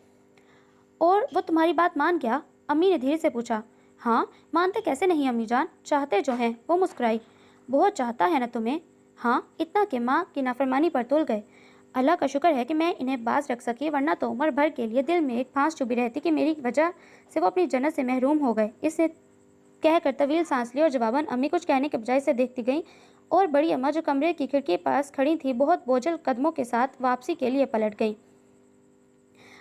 Speaker 1: और वो तुम्हारी बात मान गया? अम्मी ने धीरे से पूछा। हाँ, मानते कैसे नहीं अम्मी जान, चाहते जो हैं। वो मुस्कुराई। बहुत चाहता है ना तुम्हें? हाँ, इतना कि माँ की नाफरमानी पर तुल गए। अल्लाह का शुक्र है कि मैं इन्हें बाज रख सकी, वरना तो उम्र भर के लिए दिल में एक फांस चुभी रहती कि मेरी वजह से वो अपनी जन्नत से महरूम हो गए। इसने कहकर तवील सांस ली और जवाबन अम्मी कुछ कहने के बजाय से देखती गई। और बड़ी अम्मा जो कमरे की खिड़की पास खड़ी थी, बहुत बोझल कदमों के साथ वापसी के लिए पलट गई।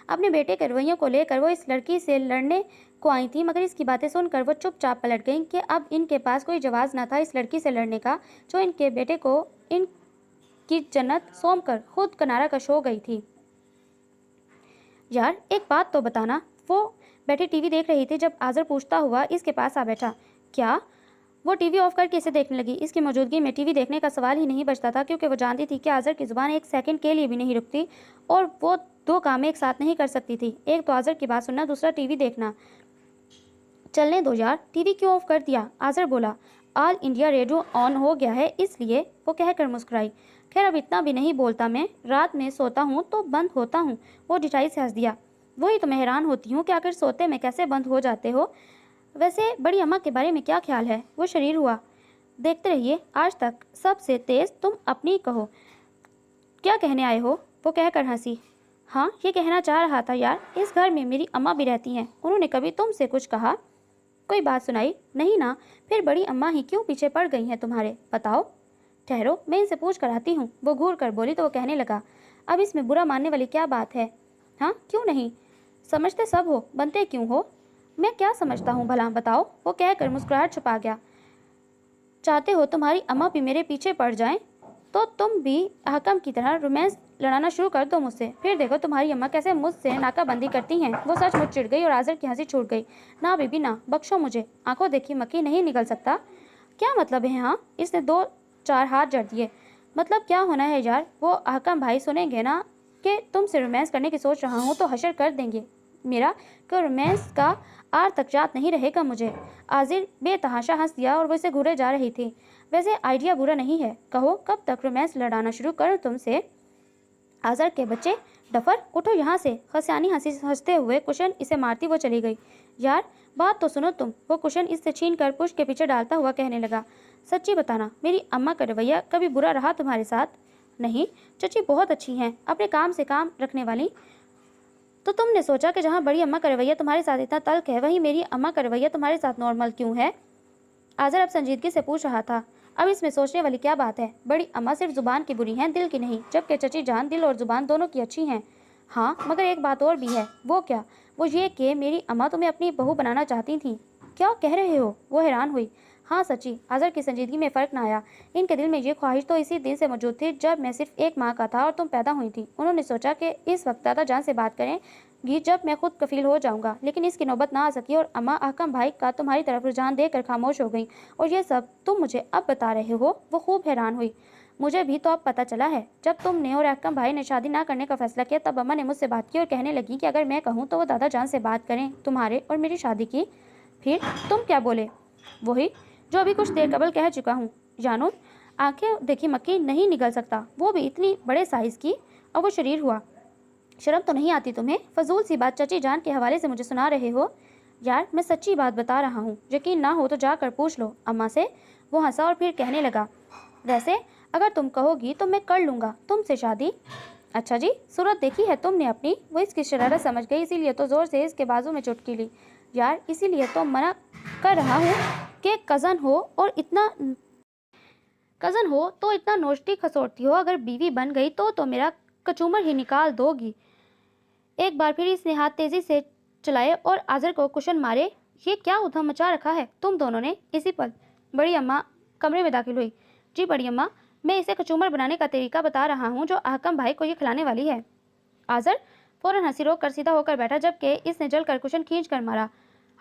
Speaker 1: अपने बेटे के रवैयों को लेकर वो इस लड़की से लड़ने को आई थी, मगर इसकी बातें सुनकर वो चुपचाप पलट गईं कि अब इनके पास कोई जवाब न था इस लड़की से लड़ने का, जो इनके बेटे को इनकी जन्नत सौंप कर खुद किनारा कश हो गई थी। यार एक बात तो बताना। वो बैठी टीवी देख रही थी जब आज़र पूछता हुआ इसके पास आ बैठा। क्या? वो टीवी ऑफ करके इसे देखने लगी। इसकी मौजूदगी में टीवी देखने का सवाल ही नहीं बचता था, क्योंकि वो जानती थी कि आज़र की ज़ुबान एक सेकंड के लिए भी नहीं रुकती, और वो दो काम एक साथ नहीं कर सकती थी। एक तो आज़र की बात सुनना, दूसरा टीवी देखना। चलने दो यार, टीवी क्यों ऑफ कर दिया? आज़र बोला। ऑल इंडिया रेडियो ऑन हो गया है इसलिए, वो कहकर मुस्कुराई। खैर अब इतना भी नहीं बोलता मैं, रात में सोता हूँ तो बंद होता हूँ। वो डिठाई से हंस दिया। वही तो मैं हैरान होती हूँ कि आखिर सोते में कैसे बंद हो जाते हो। वैसे बड़ी अम्मा के बारे में क्या ख्याल है? वो शरीर हुआ। देखते रहिए, आज तक सबसे तेज़ तुम अपनी कहो। क्या कहने आए हो? वो कहकर हंसी। हाँ, ये कहना चाह रहा था यार, इस घर में मेरी अम्मा भी रहती हैं, उन्होंने कभी तुमसे कुछ कहा? कोई बात सुनाई? नहीं ना। फिर बड़ी अम्मा ही क्यों पीछे पड़ गई हैं तुम्हारे? बताओ। ठहरो, मैं इनसे पूछ कर आती हूँ। वो घूर कर बोली तो वो कहने लगा, अब इसमें बुरा मानने वाली क्या बात है? हाँ, क्यों नहीं? समझते सब हो, बनते क्यों हो? मैं क्या समझता हूँ भला, बताओ। वो कहकर मुस्कुराहट छुपा गया। चाहते हो तुम्हारी अम्मा भी मेरे पीछे पड़ जाएं, तो तुम भी हकम की तरह रोमांस लड़ाना शुरू कर दो मुझसे। फिर देखो तुम्हारी अम्मा कैसे मुझसे नाकाबंदी करती हैं। वो सचमुच चिढ़ गई और आज़र की हंसी छूट गई। ना बीबी ना, बख्शो मुझे, आंखों देखी मक्खी नहीं निकल सकता। क्या मतलब है? हाँ, इसने 2-4 हाथ जड़ दिए। मतलब क्या होना है यार? वो हकम भाई सुनेंगे ना कि तुमसे रोमांस करने की सोच रहा हूँ तो हशर कर देंगे मेरा, कि रोमांस का आर तक याद नहीं रहेगा मुझे। आज़िर बेतहाशा हंस दिया और वो इसे घूरे जा रही थी। वैसे आइडिया बुरा नहीं है, कहो कब तक रोमांस लड़ाना शुरू करूं तुमसे? आज़र के बच्चे, डफर उठो यहाँ से। खसियानी हंसी हंसते हुए कुशन इसे मारती वो चली गई। यार बात तो सुनो तुम। वो कुशन इससे छीन कर पुश के पीछे डालता हुआ कहने लगा, सच्ची बताना, मेरी अम्मा का रवैया कभी बुरा रहा तुम्हारे साथ? नहीं, चची बहुत अच्छी हैं, अपने काम से काम रखने वाली। तो तुमने सोचा कि जहाँ बड़ी अम्मा का रवैया तुम्हारे साथ इतना तल्ख है, वहीं मेरी अम्मा का रवैया तुम्हारे साथ नॉर्मल क्यों है? आज़र अब संजीदगी से पूछ रहा था। अब इसमें सोचने वाली क्या बात है? बड़ी अम्मा सिर्फ जुबान की बुरी हैं, दिल की नहीं, जबकि चची जान दिल और जुबान दोनों की अच्छी हैं। हाँ, मगर एक बात और भी है। वो क्या? वो ये कि मेरी अम्मा तुम्हें अपनी बहू बनाना चाहती थी। क्या कह रहे हो? वो हैरान हुई। हाँ सच्ची। आज़र की संजीदगी में फ़र्क न आया। इनके दिल में ये ख्वाहिश तो इसी दिन से मौजूद थी जब मैं सिर्फ एक माँ का था और तुम पैदा हुई थी। उन्होंने सोचा कि इस वक्त दादा जान से बात करेंगी जब मैं खुद कफील हो जाऊंगा, लेकिन इसकी नौबत ना आ सकी और अम्मा अहकम भाई का तुम्हारी तरफ रुझान देकर खामोश हो गई। और ये सब तुम मुझे अब बता रहे हो? वो खूब हैरान हुई। मुझे भी तो अब पता चला है। जब तुमने और अहकम भाई ने शादी ना करने का फैसला किया तब अम्मा ने मुझसे बात की और कहने लगी कि अगर मैं कहूँ तो वो दादा जान से बात करें तुम्हारे और मेरी शादी की। फिर तुम क्या बोले? वही जो अभी कुछ देर कबल कह चुका हूँ। जानू आंखें देखी मक्खी नहीं निकल सकता, वो भी इतनी बड़े साइज की, और वो शरीर हुआ। शर्म तो नहीं आती तुम्हें? फजूल सी बात चची जान के हवाले से मुझे सुना रहे हो। यार मैं सच्ची बात बता रहा हूँ, यकीन ना हो तो जाकर पूछ लो अम्मा से। वो हंसा और फिर कहने लगा, वैसे अगर तुम कहोगी तो मैं कर लूँगा तुमसे शादी। अच्छा जी, सूरत देखी है तुमने अपनी? वो इसकी शरारत समझ गई, इसीलिए तो ज़ोर से इसके बाजू में चुटकी ली। यार इसीलिए तो मना कर रहा हूँ कि कज़न हो तो इतना नोचती खसोटती हो, अगर बीवी बन गई तो मेरा कचूमर ही निकाल दोगी। एक बार फिर इसने हाथ तेजी से चलाए और आज़र को कुशन मारे। ये क्या उधम मचा रखा है तुम दोनों ने? इसी पल बड़ी अम्मा कमरे में दाखिल हुई। जी बड़ी अम्मा, मैं इसे कचूमर बनाने का तरीका बता रहा हूँ जो अहकम भाई को ये खिलाने वाली है। आज़र फौरन हंसी रोक कर सीधा होकर बैठा, जबकि इसने जलकर कुशन खींच कर मारा।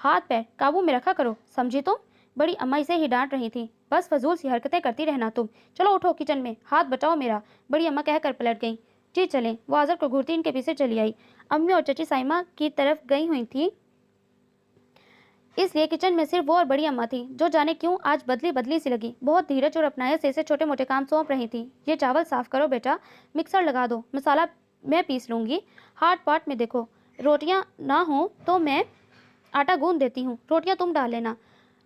Speaker 1: हाथ पैर काबू में रखा करो, समझी तुम? बड़ी अम्मा इसे ही डांट रही थी। बस फजूल सी हरकतें करती रहना तुम। चलो उठो किचन में, हाथ बचाओ मेरा। बड़ी अम्मा कहकर पलट गईं। जी चलें। वो आज़र को घूरती इनके पीछे चली आई। अम्मी और चची साइमा की तरफ गई हुई थी, इसलिए किचन में सिर्फ वो और बड़ी अम्मा थी, जो जाने क्यों आज बदली बदली सी लगी। बहुत धीरज और अपनाए से इसे छोटे मोटे काम सौंप रही थी। ये चावल साफ करो बेटा, मिक्सर लगा दो, मसाला मैं पीस लूँगी, हाट पाट में देखो, रोटियाँ ना हो तो मैं आटा गूंद देती हूँ, रोटियाँ तुम डाल लेना।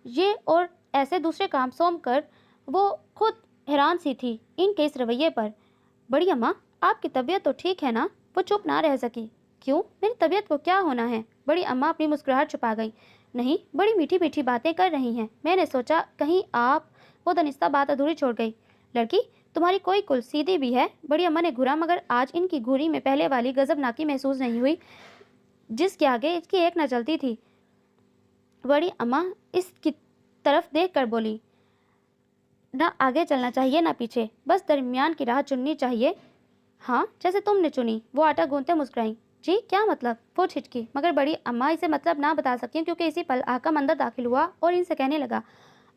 Speaker 1: ये और ऐसे दूसरे काम सौंप कर वो खुद हैरान सी थी इनके इस रवैये पर। बड़ी अम्मा आपकी तबीयत तो ठीक है ना? वो चुप ना रह सकी। क्यों, मेरी तबीयत को क्या होना है? बड़ी अम्मा अपनी मुस्कुराहट छुपा गई। नहीं, बड़ी मीठी मीठी बातें कर रही हैं, मैंने सोचा कहीं आप। वो दनिस्ता बात अधूरी छोड़ गई। लड़की तुम्हारी कोई कुल सीधी भी है? बड़ी अम्मा ने घूरा, मगर आज इनकी घूरी में पहले वाली गजबनाकी महसूस नहीं हुई जिसके आगे इसकी एक न चलती थी। बड़ी अम्मा इसकी तरफ देख कर बोली, ना आगे चलना चाहिए ना पीछे, बस दरमियान की राह चुननी चाहिए। हाँ, जैसे तुमने चुनी। वो आटा गूंथते मुस्कुराई। जी क्या मतलब? वो छिटकी, मगर बड़ी अम्मा इसे मतलब ना बता सकी, क्योंकि इसी पल आकम अंदर दाखिल हुआ और इनसे कहने लगा,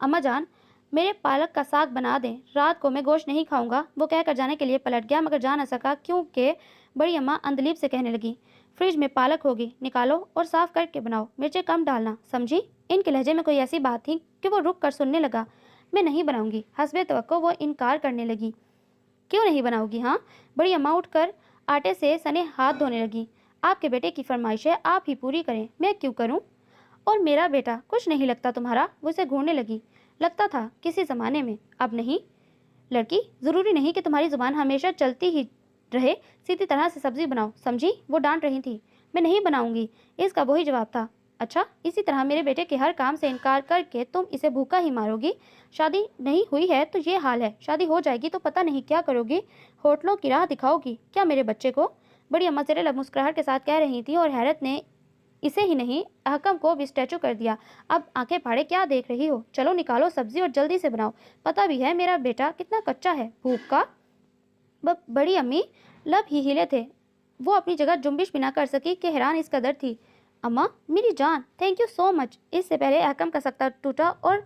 Speaker 1: अम्मा जान मेरे पालक का साग बना दें, रात को मैं गोश्त नहीं खाऊंगा। वो कहकर जाने के लिए पलट गया, मगर जा न सका, क्योंकि बड़ी अम्मा अंदलीब से कहने लगी, फ्रिज में पालक होगी, निकालो और साफ करके बनाओ, मिर्चें कम डालना, समझी? इनके लहजे में कोई ऐसी बात थी कि वो रुक कर सुनने लगा। मैं नहीं बनाऊंगी। हस्बे तवक्को वो इनकार करने लगी। क्यों नहीं बनाओगी? हाँ। बड़ी अम्मा उठकर आटे से सने हाथ धोने लगी। आपके बेटे की फरमाइश है, आप ही पूरी करें, मैं क्यों करूं? और मेरा बेटा कुछ नहीं लगता तुम्हारा? वो इसे घूरने लगी। लगता था किसी ज़माने में, अब नहीं। लड़की ज़रूरी नहीं कि तुम्हारी ज़ुबान हमेशा चलती ही रहे, सीधी तरह से सब्जी बनाओ, समझी? वो डांट रही थी। मैं नहीं बनाऊंगी, इसका वही जवाब था। अच्छा, इसी तरह मेरे बेटे के हर काम से इनकार करके तुम इसे भूखा ही मारोगी? शादी नहीं हुई है तो ये हाल है, शादी हो जाएगी तो पता नहीं क्या करोगी, होटलों की राह दिखाओगी क्या मेरे बच्चे को? बड़ी अम्मा ज़रा लब मुस्कुराहट के साथ कह रही थी, और हैरत ने इसे ही नहीं अहकम को भी स्टैचू कर दिया। अब आंखें फाड़े क्या देख रही हो? चलो निकालो सब्जी और जल्दी से बनाओ, पता भी है मेरा बेटा कितना कच्चा है भूख का। बड़ी अम्मी लब ही हिले थे, वो अपनी जगह जुम्बिश भी ना कर सकी कि हैरान इस कदर थी। अम्मा मेरी जान, थैंक यू सो मच। इससे पहले अहकम का सकता टूटा और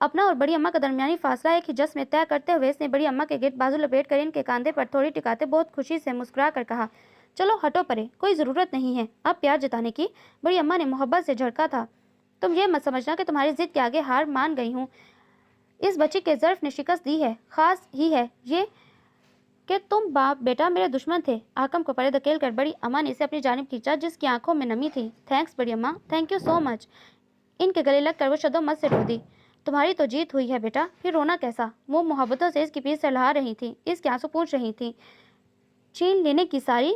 Speaker 1: अपना और बड़ी अम्मा का दरमियानी फासला एक ही जस में तय करते हुए इसने बड़ी अम्मा के गिर्द बाजू लपेट कर इनके कंधे पर थोड़ी टिकाते बहुत खुशी से मुस्कुरा कर कहा, चलो हटो परे, कोई ज़रूरत नहीं है अब प्यार जताने की। बड़ी अम्मा ने मोहब्बत से झड़का था, तुम ये मत समझना कि तुम्हारी जिद के आगे हार मान गई हूँ। इस बच्ची के ज़र्फ ने शिकस्त दी है, ख़ास ही है ये कि तुम बाप बेटा मेरे दुश्मन थे। आकम को परे धकेल कर बड़ी अम्मा ने इसे अपनी जानिब खींचा, जिसकी आंखों में नमी थी। थैंक्स बड़ी अम्मा, थैंक यू सो मच। इनके गले लग कर वो शदो मत से रो दी। तुम्हारी तो जीत हुई है बेटा, फिर रोना कैसा। वो मोहब्बतों से इसकी पीठ सहला रही थी, इसके आंसू पूछ रही थी। छीन लेने की सारी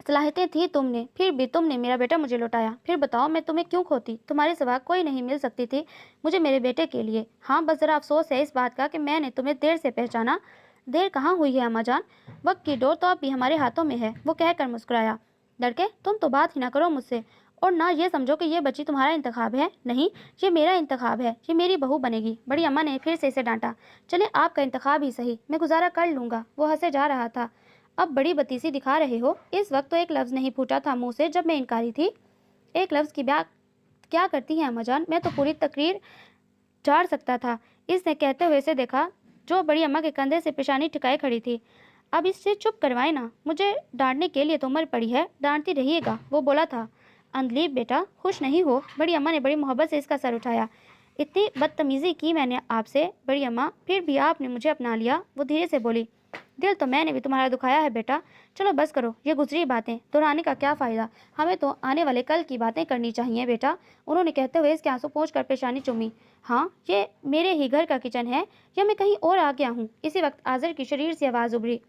Speaker 1: सलाहियतें थी तुमने, फिर भी तुमने मेरा बेटा मुझे लौटाया। फिर बताओ मैं तुम्हें क्यों खोती, तुम्हारे सिवा कोई नहीं मिल सकती थी मुझे मेरे बेटे के लिए। हाँ, बस ज़रा अफसोस है इस बात का कि मैंने तुम्हें देर से पहचाना। देर कहाँ हुई है अम्मा जान, वक्त की डोर तो अब भी हमारे हाथों में है, वो कहकर मुस्कुराया। लड़के, तुम तो बात ही ना करो मुझसे, और ना ये समझो कि ये बच्ची तुम्हारा इंतखाब है। नहीं, ये मेरा इंतखाब है, ये मेरी बहू बनेगी। बड़ी अम्मा ने फिर से इसे डांटा। चले आपका इंतखाब ही सही, मैं गुजारा कर लूँगा। वो हंसे जा रहा था। अब बड़ी बतीसी दिखा रहे हो। इस वक्त तो एक लफ्ज़ नहीं फूटा था मुँह से जब मैं इनकारी थी। एक लफ्ज़ की बात क्या करती हैं अम्मा जान, मैं तो पूरी तकरीर झाड़ सकता था। इसने कहते हुए इसे देखा जो बड़ी अम्मा के कंधे से पेशानी ठिकाए खड़ी थी। अब इससे चुप करवाए ना, मुझे डांटने के लिए तो उम्र पड़ी है, डांटती रहिएगा, वो बोला था। अंधलीब बेटा, खुश नहीं हो। बड़ी अम्मा ने बड़ी मोहब्बत से इसका सर उठाया। इतनी बदतमीज़ी की मैंने आपसे बड़ी अम्मा, फिर भी आपने मुझे अपना लिया। वो धीरे से बोली। दिल तो मैंने भी तुम्हारा दुखाया है बेटा, चलो बस करो, ये गुजरी बातें दोहराने का क्या फ़ायदा, हमें तो आने वाले कल की बातें करनी चाहिए बेटा। उन्होंने कहते हुए इसके आंसू पोंछ कर पेशानी चूमी। हाँ, ये मेरे ही घर का किचन है या मैं कहीं और आ गया हूँ। इसी वक्त आज़र की शरीर से आवाज़ उभरी।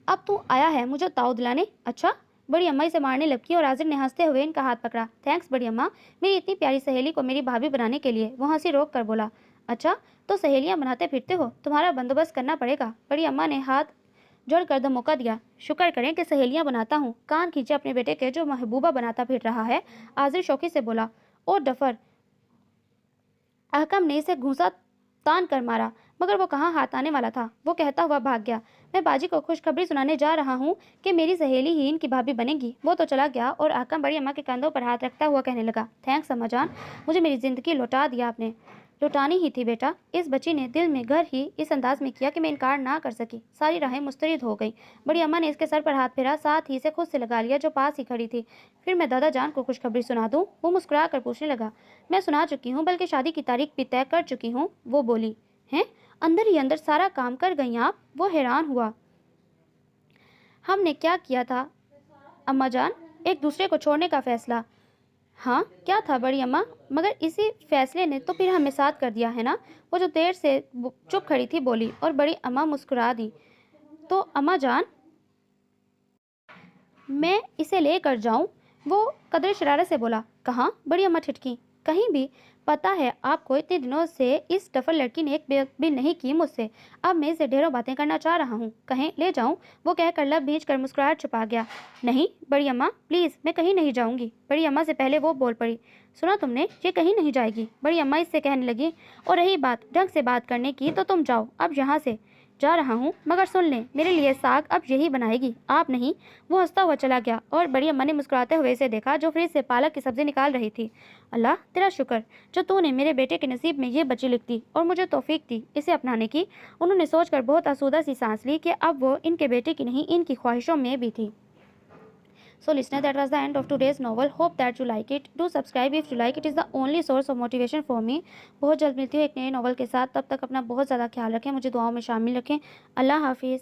Speaker 1: अब तू आया है मुझे ताव दिलाने? अच्छा। बड़ी अम्मा इसे मारने लगी और आज़र ने हंसते हुए इनका हाथ पकड़ा। थैंक्स बड़ी अम्मा, मेरी इतनी प्यारी सहेली को मेरी भाभी बनाने के लिए। वो हंसी रोक कर बोला। अच्छा, तो सहेलियाँ बनाते फिरते हो, तुम्हारा बंदोबस्त करना पड़ेगा। बड़ी अम्मा ने हाथ जोड़कर धमोका दिया। शुक्र करें कि सहेलियाँ बनाता हूँ। कान खींचे अपने बेटे के जो महबूबा बनाता फिर रहा है। आज़र शौकी से बोला। ओ डफर, अहकम ने इसे घूंसा तान कर मारा, मगर वो कहाँ हाथ आने वाला था। वो कहता हुआ भाग गया। मैं बाजी को खुशखबरी सुनाने जा रहा हूँ कि मेरी सहेली ही इनकी भाभी बनेगी। वो तो चला गया और अहकम बड़ी अम्मा के कंधों पर हाथ रखता हुआ कहने लगा। थैंक्स अम्मा जान, मुझे मेरी ज़िंदगी लौटा दिया आपने। लौटानी ही थी बेटा। इस बच्ची ने दिल में घर ही इस अंदाज में किया कि मैं इनकार ना कर सकी। सारी राहें मुस्तरद हो गई। बड़ी अम्मा ने इसके सर पर हाथ फेरा, साथ ही इसे खुद से लगा लिया जो पास ही खड़ी थी। फिर मैं दादा जान को खुशखबरी सुना दूँ? वो मुस्कुरा कर पूछने लगा। मैं सुना चुकी हूँ, बल्कि शादी की तारीख भी तय कर चुकी हूँ। वो बोली। हैं? अंदर ही अंदर सारा काम कर गई आप? वो हैरान हुआ। हमने क्या किया था अम्मा जान? एक दूसरे को छोड़ने का फैसला। हाँ, क्या था बड़ी अम्मा? मगर इसी फैसले ने तो फिर हमें साथ कर दिया है ना। वो जो देर से चुप खड़ी थी बोली और बड़ी अम्मा मुस्कुरा दी। तो अम्मा जान, मैं इसे लेकर जाऊं? वो कदर शरारत से बोला। कहाँ? बड़ी अम्मा ठिठकी। कहीं भी। पता है आपको, इतने दिनों से इस डफर लड़की ने एक बात भी नहीं की मुझसे। अब मैं इसे ढेरों बातें करना चाह रहा हूँ। कहें ले जाऊँ? वो कहकर लब भींच कर मुस्कुराहट छुपा गया। नहीं बड़ी अम्मा, प्लीज़, मैं कहीं नहीं जाऊँगी। बड़ी अम्मा से पहले वो बोल पड़ी। सुना तुमने, ये कहीं नहीं जाएगी। बड़ी अम्मा इससे कहने लगी। और रही बात ढंग से बात करने की, तो तुम जाओ अब यहाँ से। जा रहा हूँ, मगर सुन लें, मेरे लिए साग अब यही बनाएगी, आप नहीं। वो हंसता हुआ चला गया और बड़ी अम्मा ने मुस्कुराते हुए इसे देखा जो फ्रिज से पालक की सब्जी निकाल रही थी। अल्लाह तेरा शुक्र जो तूने मेरे बेटे के नसीब में ये बच्ची लिख दी और मुझे तौफीक दी इसे अपनाने की। उन्होंने सोचकर बहुत आसूदा सी सांस ली कि अब वो इनके बेटे की नहीं, इनकी ख्वाहिशों में भी थी। So listener, that was the end of today's novel. Hope that you like it. Do subscribe if you like. It is the only source of motivation for me. बहुत जल्द मिलती हूँ एक नए नॉवल के साथ। तब तक अपना बहुत ज़्यादा ख्याल रखें, मुझे दुआओं में शामिल रखें। अल्लाह हाफिज़।